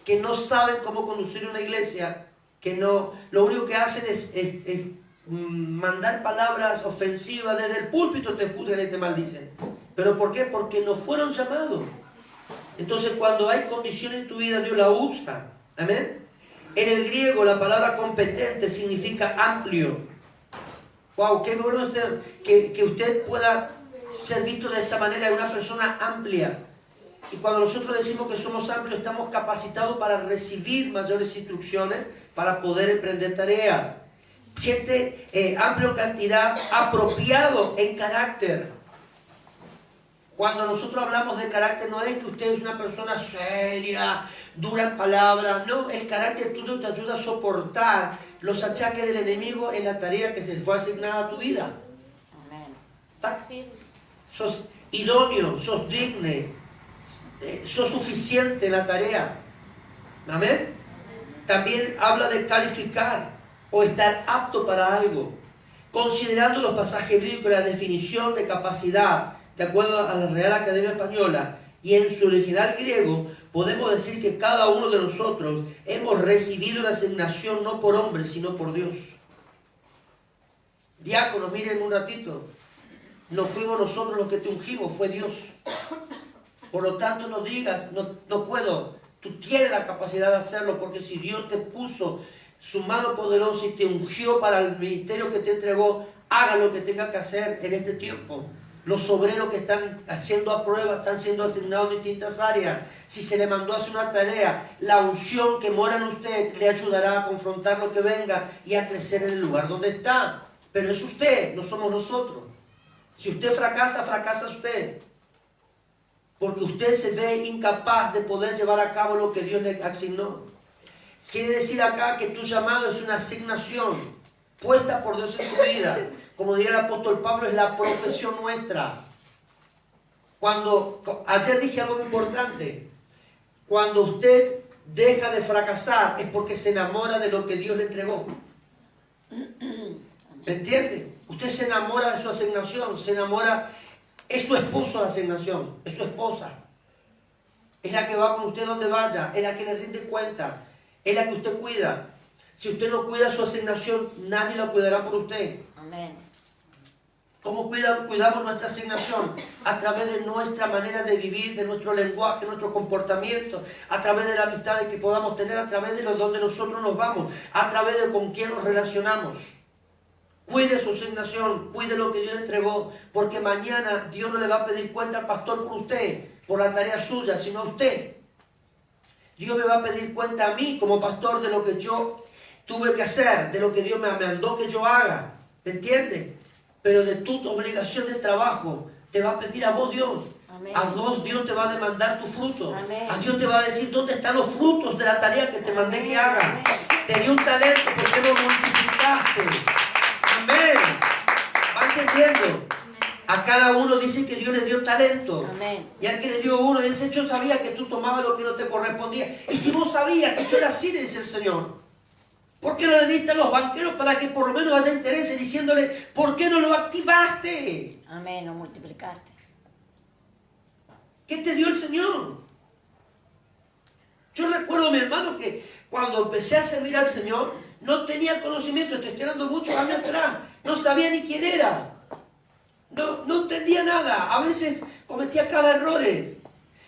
que no saben cómo conducir una iglesia, que no, lo único que hacen es mandar palabras ofensivas desde el púlpito, te juzgan y te maldicen. ¿Pero por qué? Porque no fueron llamados. Entonces, cuando hay condiciones en tu vida, Dios la usa. ¿Amén? En el griego, la palabra competente significa amplio. Wow, qué bueno que usted pueda ser visto de esta manera, una persona amplia. Y cuando nosotros decimos que somos amplios, estamos capacitados para recibir mayores instrucciones, para poder emprender tareas. Gente, amplio cantidad, apropiado en carácter. Cuando nosotros hablamos de carácter, no es que usted es una persona seria, dura en palabras. No, el carácter tuyo te ayuda a soportar los achaques del enemigo en la tarea que se fue asignada a tu vida. Amén. ¿Está? Sos idóneo, sos digno, sos suficiente en la tarea. Amén. También habla de calificar o estar apto para algo. Considerando los pasajes bíblicos, la definición de capacidad, de acuerdo a la Real Academia Española y en su original griego, podemos decir que cada uno de nosotros hemos recibido una asignación no por hombres, sino por Dios. Diáconos, miren un ratito, no fuimos nosotros los que te ungimos, fue Dios. Por lo tanto, no digas, no puedo, tú tienes la capacidad de hacerlo, porque si Dios te puso su mano poderosa y te ungió para el ministerio que te entregó, haga lo que tenga que hacer en este tiempo. Los obreros que están haciendo a prueba están siendo asignados en distintas áreas. Si se le mandó a hacer una tarea, la unción que mora en usted le ayudará a confrontar lo que venga y a crecer en el lugar donde está. Pero es usted, no somos nosotros. Si usted fracasa, fracasa usted. Porque usted se ve incapaz de poder llevar a cabo lo que Dios le asignó. Quiere decir acá que tu llamado es una asignación puesta por Dios en tu vida. Como diría el apóstol Pablo, es la profesión nuestra. Ayer dije algo importante. Cuando usted deja de fracasar es porque se enamora de lo que Dios le entregó. ¿Me entiende? Usted se enamora de su asignación, se enamora, es su esposo la asignación, es su esposa. Es la que va con usted donde vaya, es la que le rinde cuenta, es la que usted cuida. Si usted no cuida su asignación, nadie la cuidará por usted. Amén. ¿Cómo cuidamos nuestra asignación? A través de nuestra manera de vivir, de nuestro lenguaje, nuestro comportamiento, a través de la amistad que podamos tener, a través de donde nosotros nos vamos, a través de con quién nos relacionamos. Cuide su asignación, cuide lo que Dios le entregó, porque mañana Dios no le va a pedir cuenta al pastor por usted, por la tarea suya, sino a usted. Dios me va a pedir cuenta a mí como pastor de lo que yo tuve que hacer, de lo que Dios me mandó que yo haga. ¿Me entiendes? Pero de tu obligación de trabajo te va a pedir a vos Dios. Amén. A vos Dios te va a demandar tus frutos. Amén. A Dios te va a decir dónde están los frutos de la tarea que te mandé que hagas. Amén. Te dio un talento porque lo multiplicaste. Amén. ¿Va entendiendo? A cada uno dice que Dios le dio talento. Amén. Y al que le dio uno, dice, yo sabía que tú tomabas lo que no te correspondía. Y si vos sabías que yo era así, le dice el Señor, ¿por qué no le diste a los banqueros para que por lo menos haya interés diciéndole, ¿por qué no lo activaste? Amén, lo multiplicaste. ¿Qué te dio el Señor? Yo recuerdo, mi hermano, que cuando empecé a servir al Señor, no tenía conocimiento, te estoy dando muchos años atrás, no sabía ni quién era, no entendía nada, a veces cometía cada errores.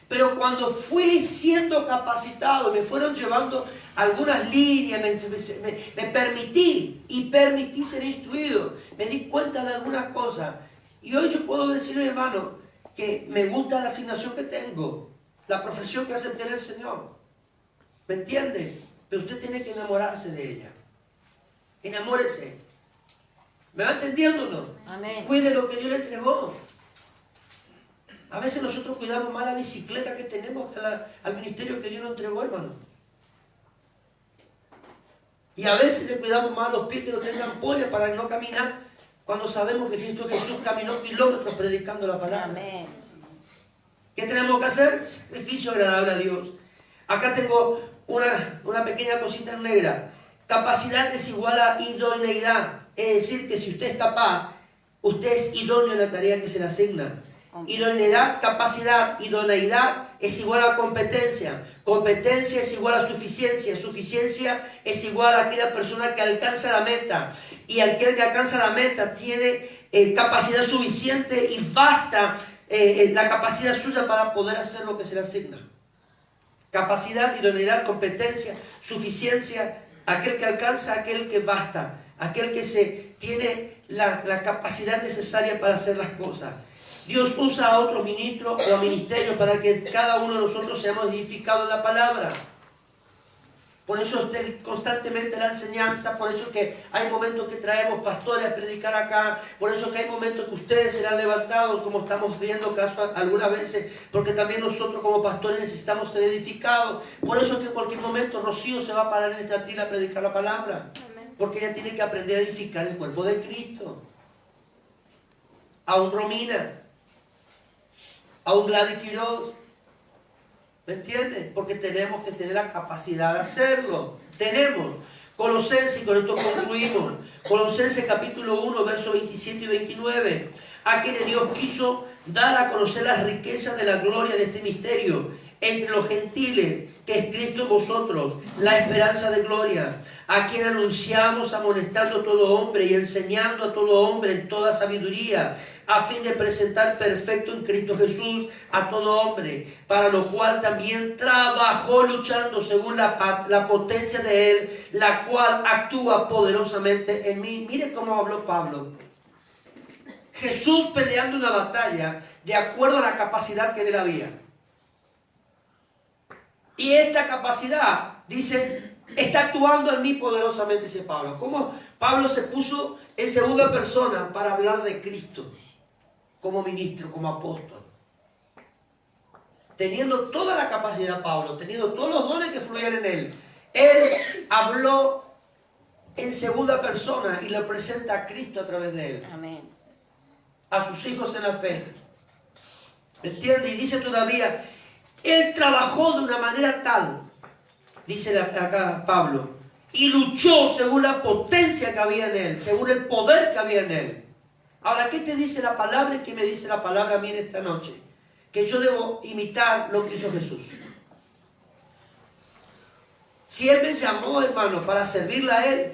Pero cuando fui siendo capacitado, me fueron llevando algunas líneas, me permití ser instruido, me di cuenta de algunas cosas. Y hoy yo puedo decirle, hermano, que me gusta la asignación que tengo, la profesión que acepté en el Señor. ¿Me entiende? Pero usted tiene que enamorarse de ella. Enamórese. ¿Me va entendiendo o no? Amén. Cuide lo que Dios le entregó. A veces nosotros cuidamos más la bicicleta que tenemos que al ministerio que Dios nos entregó, hermano. Y a veces le cuidamos más los pies que no tengan polla para no caminar, cuando sabemos que Cristo Jesús caminó kilómetros predicando la palabra. Amén. ¿Qué tenemos que hacer? Sacrificio agradable a Dios. Acá tengo una pequeña cosita en negra. Capacidad es igual a idoneidad. Es decir, que si usted es capaz, usted es idóneo en la tarea que se le asigna. Idoneidad, capacidad, idoneidad es igual a competencia. Competencia es igual a suficiencia. Suficiencia es igual a aquella persona que alcanza la meta. Y aquel que alcanza la meta tiene capacidad suficiente y basta la capacidad suya para poder hacer lo que se le asigna. Capacidad, idoneidad, competencia, suficiencia, aquel que alcanza, aquel que basta, aquel que tiene la capacidad necesaria para hacer las cosas. Dios usa a otro ministro o a ministerio para que cada uno de nosotros seamos edificados en la palabra. Por eso constantemente la enseñanza, por eso que hay momentos que traemos pastores a predicar acá, por eso que hay momentos que ustedes serán levantados, como estamos viendo caso algunas veces, porque también nosotros como pastores necesitamos ser edificados. Por eso que en cualquier momento Rocío se va a parar en este atril a predicar la palabra, porque ella tiene que aprender a edificar el cuerpo de Cristo. A un Romina, a un Gladys Quiroz. ¿Me entiendes? Porque tenemos que tener la capacidad de hacerlo. Tenemos. Colosenses, y con esto concluimos. Colosenses capítulo 1, versos 27 y 29. A quienes Dios quiso dar a conocer las riquezas de la gloria de este misterio entre los gentiles, que es Cristo en vosotros, la esperanza de gloria. A quien anunciamos amonestando a todo hombre y enseñando a todo hombre en toda sabiduría, a fin de presentar perfecto en Cristo Jesús a todo hombre, para lo cual también trabajó luchando según la potencia de Él, la cual actúa poderosamente en mí. Mire cómo habló Pablo. Jesús peleando una batalla de acuerdo a la capacidad que en él había. Y esta capacidad, dice, está actuando en mí poderosamente, dice Pablo. ¿Cómo Pablo se puso en segunda persona para hablar de Cristo? Como ministro, como apóstol. Teniendo toda la capacidad Pablo, teniendo todos los dones que fluían en él. Él habló en segunda persona y le presenta a Cristo a través de él. Amén. A sus hijos en la fe. ¿Me entiende? Y dice todavía, él trabajó de una manera tal, dice acá Pablo, y luchó según la potencia que había en él, según el poder que había en él. Ahora, ¿qué te dice la palabra y qué me dice la palabra a mí en esta noche? Que yo debo imitar lo que hizo Jesús. Si Él me llamó, hermano, para servirle a Él,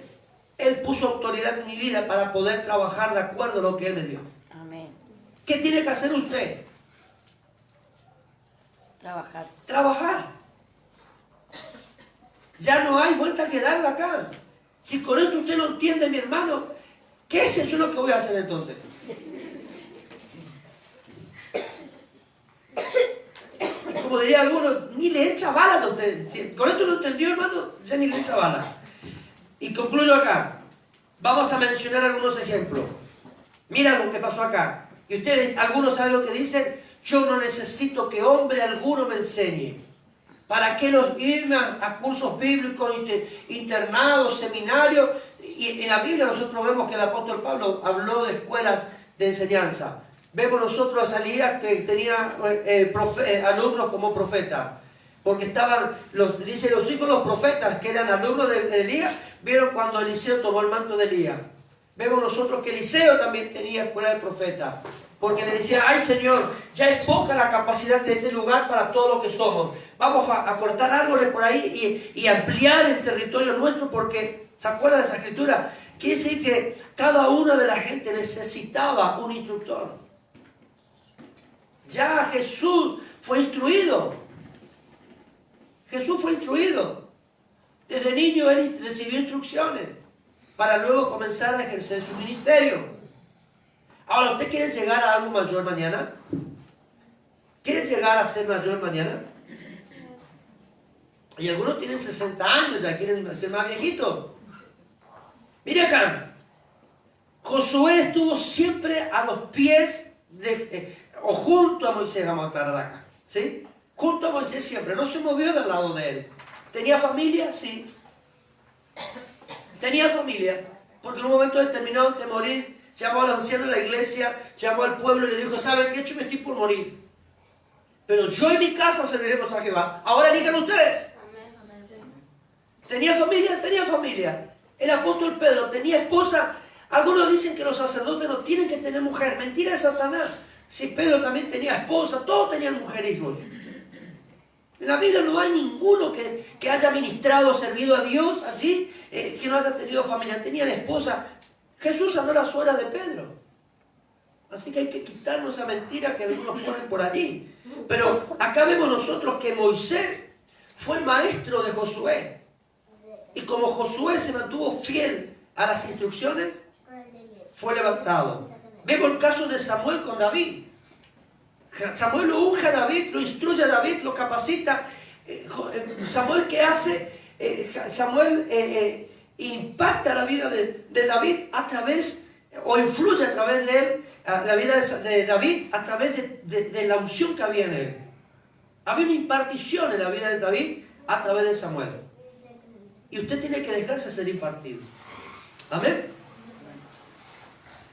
Él puso autoridad en mi vida para poder trabajar de acuerdo a lo que Él me dio. Amén. ¿Qué tiene que hacer usted? Trabajar. Trabajar. Ya no hay vuelta que darle acá. Si con esto usted no entiende, mi hermano, ¿qué es eso lo que voy a hacer entonces? Como diría alguno, ni le echa balas a usted. Si con esto no entendió, hermano, ya ni le echa balas. Y concluyo acá. Vamos a mencionar algunos ejemplos. Mira lo que pasó acá. Y ustedes, algunos saben lo que dicen. Yo no necesito que hombre alguno me enseñe. ¿Para qué irme a cursos bíblicos, internados, seminarios? Y en la Biblia nosotros vemos que el apóstol Pablo habló de escuelas de enseñanza. Vemos nosotros a Salías que tenía alumnos como profetas. Porque estaban, dice, los hijos de los profetas que eran alumnos de Elías, vieron cuando Eliseo tomó el manto de Elías. Vemos nosotros que Eliseo también tenía escuela de profetas. Porque le decía, ay Señor, ya es poca la capacidad de este lugar para todo lo que somos. Vamos a cortar árboles por ahí y ampliar el territorio nuestro porque, ¿se acuerdan de esa escritura? Quiere decir que cada una de la gente necesitaba un instructor. Ya Jesús fue instruido. Jesús fue instruido. Desde niño él recibió instrucciones para luego comenzar a ejercer su ministerio. Ahora, ¿usted quiere llegar a algo mayor mañana? ¿Quiere llegar a ser mayor mañana? Y algunos tienen 60 años, ya quieren ser más viejitos. Mire acá. Josué estuvo siempre a los pies o junto a Moisés, vamos a aclarar acá. ¿Sí? Junto a Moisés siempre. No se movió del lado de él. ¿Tenía familia? Sí. Tenía familia. Porque en un momento determinado de morir, llamó a los ancianos de la iglesia, llamó al pueblo y le dijo, ¿saben qué? Yo me estoy por morir. Pero yo y mi casa serviremos a Jehová. Ahora elijan ustedes. ¿Tenía familia? Tenía familia. El apóstol Pedro tenía esposa. Algunos dicen que los sacerdotes no tienen que tener mujer. Mentira de Satanás. Si Pedro también tenía esposa, todos tenían mujerijos. En la Biblia no hay ninguno que haya ministrado, servido a Dios allí, que no haya tenido familia. Tenían esposa. Jesús habló la suegra de Pedro. Así que hay que quitarnos esa mentira que algunos ponen por allí. Pero acá vemos nosotros que Moisés fue el maestro de Josué. Y como Josué se mantuvo fiel a las instrucciones, fue levantado. Vemos el caso de Samuel con David. Samuel lo unge a David, lo instruye a David, lo capacita. Samuel, ¿qué hace? Samuel impacta la vida de David a través, o influye a través de él, la vida de David a través de la unción que había en él. Había una impartición en la vida de David a través de Samuel. Y usted tiene que dejarse ser impartido. Amén.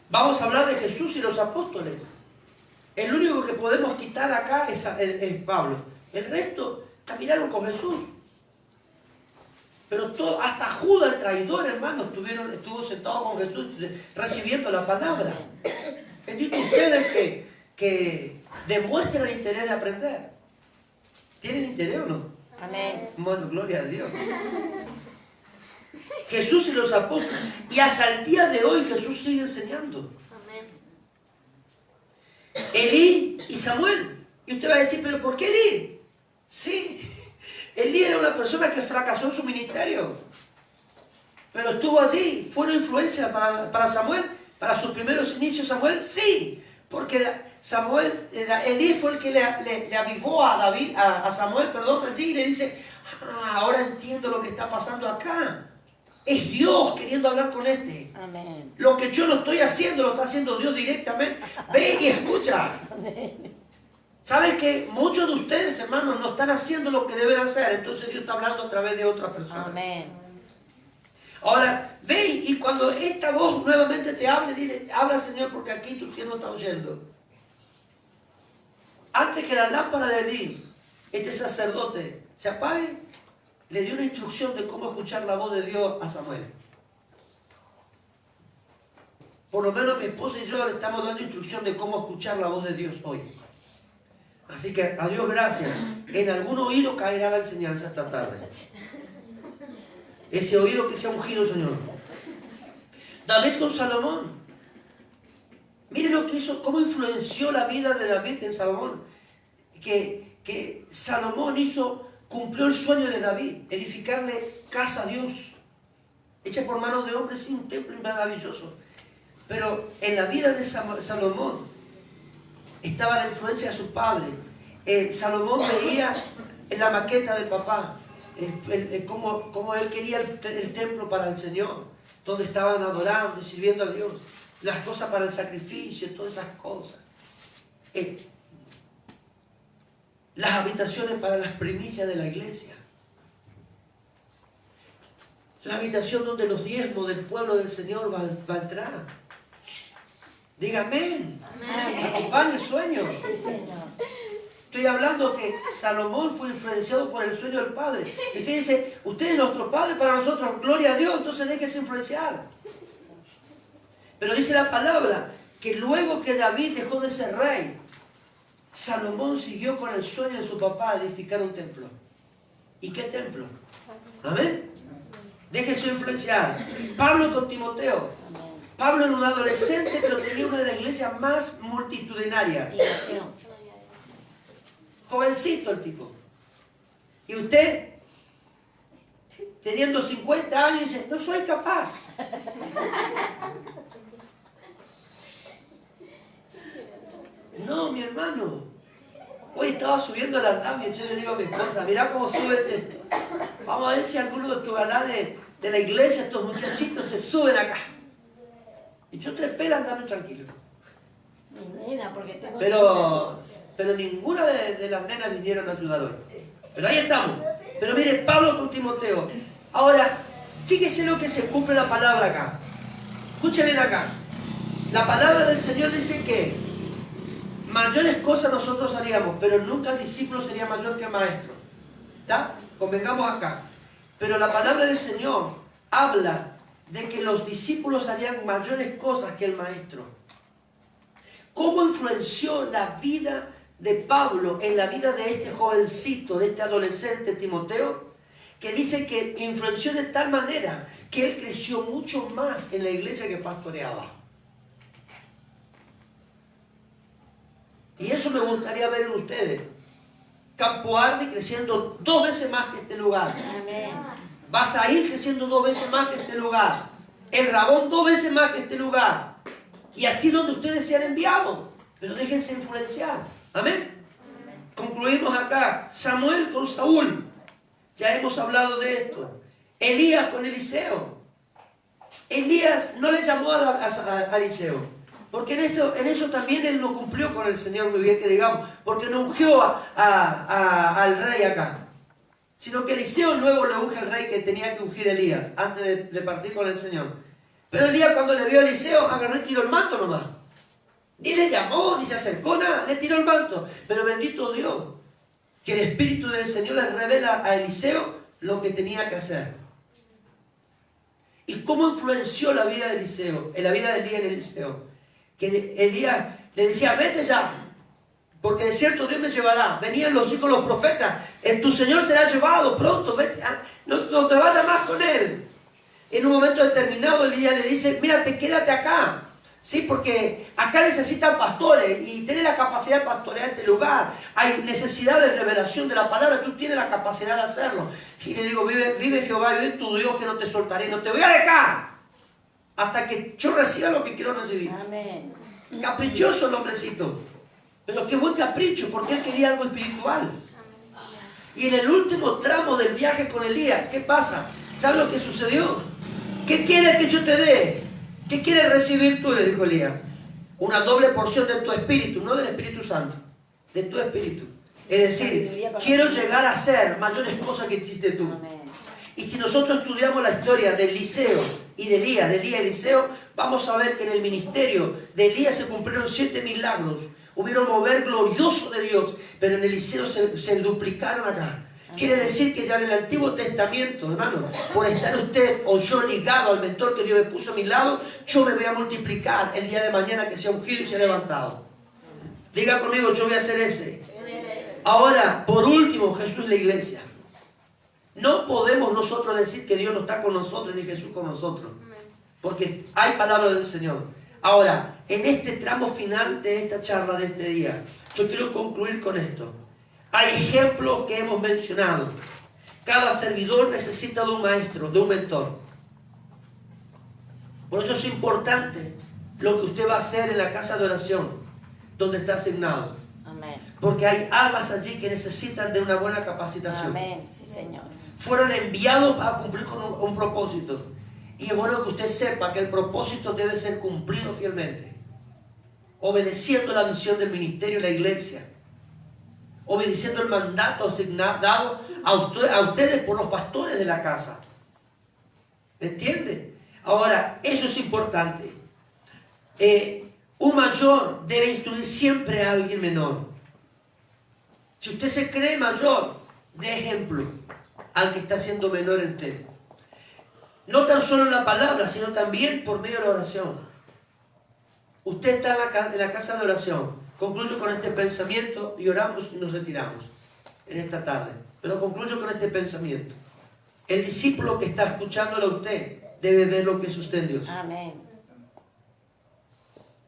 Vamos a hablar de Jesús y los apóstoles. El único que podemos quitar acá es Pablo. El resto caminaron con Jesús. Pero todo, hasta Judas el traidor, hermano, estuvo sentado con Jesús recibiendo la palabra. Bendito ustedes que demuestran interés de aprender. ¿Tienen interés o no? Amén. Bueno, gloria a Dios. Jesús y los apóstoles. Y hasta el día de hoy Jesús sigue enseñando. Amén. Elí y Samuel. Y usted va a decir, ¿pero por qué Elí? Sí, Elí era una persona que fracasó en su ministerio. Pero estuvo allí. ¿Fue una influencia para Samuel? ¿Para sus primeros inicios Samuel? Sí. Porque Elí fue el que le avivó a Samuel, allí y le dice, ahora entiendo lo que está pasando acá. Es Dios queriendo hablar con este. Amén. Lo que yo no estoy haciendo, lo está haciendo Dios directamente. Ve y escucha. ¿Sabes que muchos de ustedes, hermanos, no están haciendo lo que deben hacer? Entonces Dios está hablando a través de otras personas. Amén. Ahora, ve y cuando esta voz nuevamente te hable, dile, habla Señor porque aquí tu siervo está oyendo. Antes que la lámpara de Elí, este sacerdote, se apague, le dio una instrucción de cómo escuchar la voz de Dios a Samuel. Por lo menos mi esposa y yo le estamos dando instrucción de cómo escuchar la voz de Dios hoy. Así que a Dios gracias. En algún oído caerá la enseñanza esta tarde. Ese oído que sea ungido, Señor. David con Salomón. Mire lo que hizo, cómo influenció la vida de David en Salomón. Que Salomón cumplió el sueño de David, edificarle casa a Dios. Hecha por manos de hombres, sí, un templo maravilloso. Pero en la vida de Salomón estaba la influencia de su padre. Salomón veía en la maqueta del papá cómo él quería el templo para el Señor, donde estaban adorando y sirviendo a Dios, las cosas para el sacrificio, todas esas cosas. Las habitaciones para las primicias de la iglesia. La habitación donde los diezmos del pueblo del Señor va a entrar. Diga amén. Acompañe el sueño. Sí, Señor. Estoy hablando que Salomón fue influenciado por el sueño del Padre. Y usted dice, usted es nuestro Padre, para nosotros, gloria a Dios, entonces déjese influenciar. Pero dice la palabra que luego que David dejó de ser rey, Salomón siguió con el sueño de su papá de edificar un templo. ¿Y qué templo? ¿Amén? Déjese influenciar. Pablo con Timoteo. Pablo era un adolescente, pero tenía una de las iglesias más multitudinarias. Jovencito el tipo. Y usted, teniendo 50 años, dice, no soy capaz. No, mi hermano. Hoy estaba subiendo la andamia y yo le digo a mi esposa, mirá cómo sube. Vamos a ver si alguno de tus galanes de la iglesia, estos muchachitos se suben acá. Y yo trepé el andamio tranquilo. Mi nena, porque tengo... Pero ninguna de las nenas vinieron a ayudar hoy. Pero ahí estamos. Pero mire, Pablo con Timoteo. Ahora, fíjese lo que se cumple la palabra acá. Escuchen bien acá. La palabra del Señor dice que mayores cosas nosotros haríamos, pero nunca el discípulo sería mayor que el maestro. ¿Está? Convengamos acá. Pero la palabra del Señor habla de que los discípulos harían mayores cosas que el maestro. ¿Cómo influenció la vida de Pablo en la vida de este jovencito, de este adolescente Timoteo? Que dice que influenció de tal manera que él creció mucho más en la iglesia que pastoreaba. Y eso me gustaría ver en ustedes. Campo Arde creciendo 2 veces más que este lugar. Amén. Vas a ir creciendo 2 veces más que este lugar. El Rabón 2 veces más que este lugar. Y así donde ustedes sean enviados. Pero déjense influenciar. Amén. Concluimos acá. Samuel con Saúl. Ya hemos hablado de esto. Elías con Eliseo. Elías no le llamó a Eliseo, porque en eso también él no cumplió con el Señor muy bien, que digamos, porque no ungió al rey acá, sino que Eliseo luego le unge al rey que tenía que ungir a Elías antes de partir con el Señor. Pero Elías, cuando le vio a Eliseo, agarró y tiró el manto nomás. Ni le llamó, ni se acercó, nada, le tiró el manto. Pero bendito Dios, que el Espíritu del Señor le revela a Eliseo lo que tenía que hacer. ¿Y cómo influenció la vida de Eliseo, en la vida de Elías en Eliseo? Que Elías le decía, vete ya, porque de cierto Dios me llevará. Venían los hijos de los profetas, tu Señor será llevado pronto, vete, no te vayas más con él. En un momento determinado Elías le dice, mírate, quédate acá. Sí, porque acá necesitan pastores y tienes la capacidad de pastorear este lugar. Hay necesidad de revelación de la palabra, tú tienes la capacidad de hacerlo. Y le digo, vive Jehová, vive tu Dios, que no te soltaré, no te voy a dejar hasta que yo reciba lo que quiero recibir. Amén. Caprichoso el hombrecito, pero qué buen capricho, porque él quería algo espiritual. Y en el último tramo del viaje con Elías, ¿qué pasa? ¿Sabes lo que sucedió? ¿Qué quieres que yo te dé? ¿Qué quieres recibir tú? Le dijo Elías. Una doble porción de tu espíritu, no del Espíritu Santo, de tu espíritu. Es decir, quiero llegar a hacer mayores cosas que hiciste tú. Y si nosotros estudiamos la historia de Eliseo y de Elías y Eliseo, vamos a ver que en el ministerio de Elías se cumplieron 7 milagros. Hubieron mover glorioso de Dios, pero en Eliseo se duplicaron acá. Quiere decir que ya en el Antiguo Testamento, hermano, por estar usted o yo ligado al mentor que Dios me puso a mi lado, yo me voy a multiplicar el día de mañana que sea ungido y sea levantado. Diga conmigo, yo voy a hacer ese. Ahora, por último, Jesús la iglesia. No podemos nosotros decir que Dios no está con nosotros ni Jesús con nosotros, porque hay palabra del Señor. Ahora, en este tramo final de esta charla de este día, yo quiero concluir con esto. Hay ejemplos que hemos mencionado. Cada servidor necesita de un maestro, de un mentor. Por eso es importante lo que usted va a hacer en la casa de oración, donde está asignado. Amén. Porque hay almas allí que necesitan de una buena capacitación. Amén, sí, Señor. Fueron enviados para cumplir con un propósito. Y es bueno que usted sepa que el propósito debe ser cumplido fielmente, obedeciendo la misión del ministerio y la iglesia, obedeciendo el mandato asignado dado a ustedes por los pastores de la casa. ¿Me entiende? Ahora, eso es importante. Un mayor debe instruir siempre a alguien menor. Si usted se cree mayor, dé ejemplo al que está siendo menor en usted. No tan solo en la palabra, sino también por medio de la oración. Usted está en la casa de oración. Concluyo con este pensamiento y oramos y nos retiramos en esta tarde. Pero concluyo con este pensamiento. El discípulo que está escuchándolo a usted debe ver lo que es usted en Dios. Amén.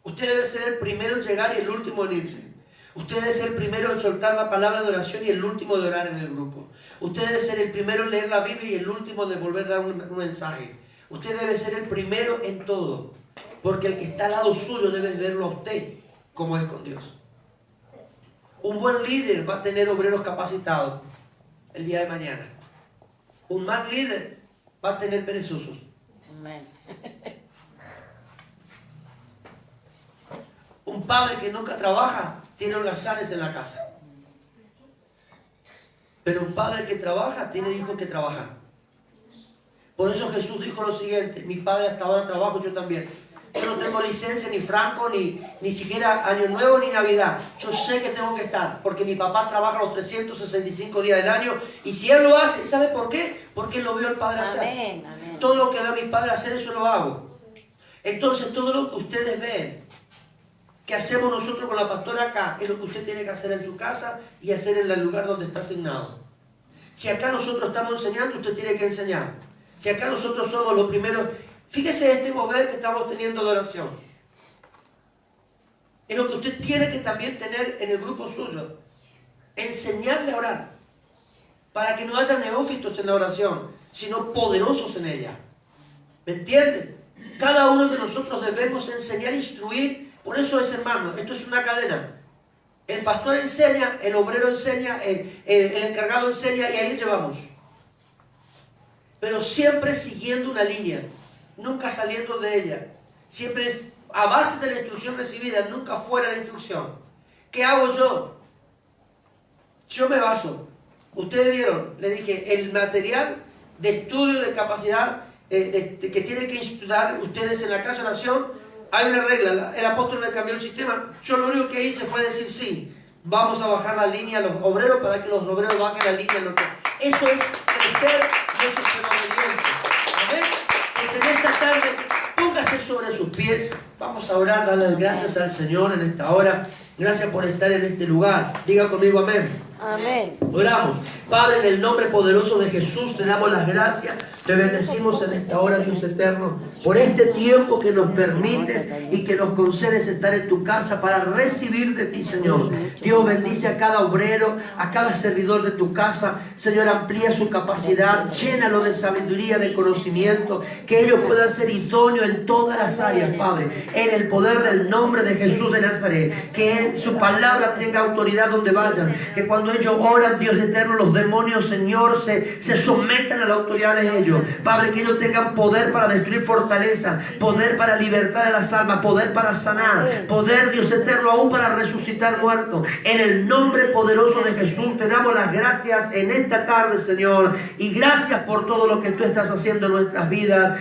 Usted debe ser el primero en llegar y el último en irse. Usted debe ser el primero en soltar la palabra de oración y el último de orar en el grupo. Usted debe ser el primero en leer la Biblia y el último de volver a dar un mensaje. Usted debe ser el primero en todo, porque el que está al lado suyo debe verlo a usted como es con Dios. Un buen líder va a tener obreros capacitados el día de mañana. Un mal líder va a tener perezosos. Amén. Un padre que nunca trabaja tiene holgazanes en la casa. Pero un padre que trabaja tiene hijos que trabajan. Por eso Jesús dijo lo siguiente: mi padre hasta ahora trabajo, yo también. Yo no tengo licencia, ni franco, ni siquiera Año Nuevo, ni Navidad. Yo sé que tengo que estar, porque mi papá trabaja los 365 días del año. Y si él lo hace, ¿sabe por qué? Porque él lo vio al Padre hacer. Amén, amén. Todo lo que ve a mi Padre hacer, eso lo hago. Entonces, todo lo que ustedes ven que hacemos nosotros con la pastora acá, es lo que usted tiene que hacer en su casa y hacer en el lugar donde está asignado. Si acá nosotros estamos enseñando, usted tiene que enseñar. Si acá nosotros somos los primeros, fíjese este mover que estamos teniendo de oración. Es lo que usted tiene que también tener en el grupo suyo. Enseñarle a orar. Para que no haya neófitos en la oración, sino poderosos en ella. ¿Me entienden? Cada uno de nosotros debemos enseñar e instruir. Por eso es, hermano, esto es una cadena. El pastor enseña, el obrero enseña, el encargado enseña y ahí le llevamos. pero siempre siguiendo una línea, nunca saliendo de ella, siempre a base de la instrucción recibida, nunca fuera de la instrucción. ¿Qué hago yo? Yo me baso. Ustedes vieron, le dije, el material de estudio de capacidad que tienen que estudiar ustedes en la casa de oración, hay una regla, el apóstol me cambió el sistema, yo lo único que hice fue decir sí, vamos a bajar la línea a los obreros para que los obreros bajen la línea. Eso es crecer y eso es ser obediente. Amén. Pues en esta tarde, póngase sobre sus pies, vamos a orar, darle gracias al Señor en esta hora, gracias por estar en este lugar, diga conmigo amén. Amén. Oramos. Padre, en el nombre poderoso de Jesús, te damos las gracias. Te bendecimos en esta hora, Dios eterno, por este tiempo que nos permites y que nos concedes estar en tu casa para recibir de ti, Señor. Dios, bendice a cada obrero, a cada servidor de tu casa. Señor, amplía su capacidad, llénalo de sabiduría, de conocimiento, que ellos puedan ser idóneos en todas las áreas, Padre. En el poder del nombre de Jesús de Nazaret. Que su palabra tenga autoridad donde vayan. Que cuando ellos oran, Dios eterno, los demonios, Señor, se sometan a la autoridad de ellos. Padre, que ellos tengan poder para destruir fortaleza, poder para libertar a las almas, poder para sanar, poder, Dios eterno, aún para resucitar muertos. En el nombre poderoso de Jesús te damos las gracias en esta tarde, Señor, y gracias por todo lo que tú estás haciendo en nuestras vidas.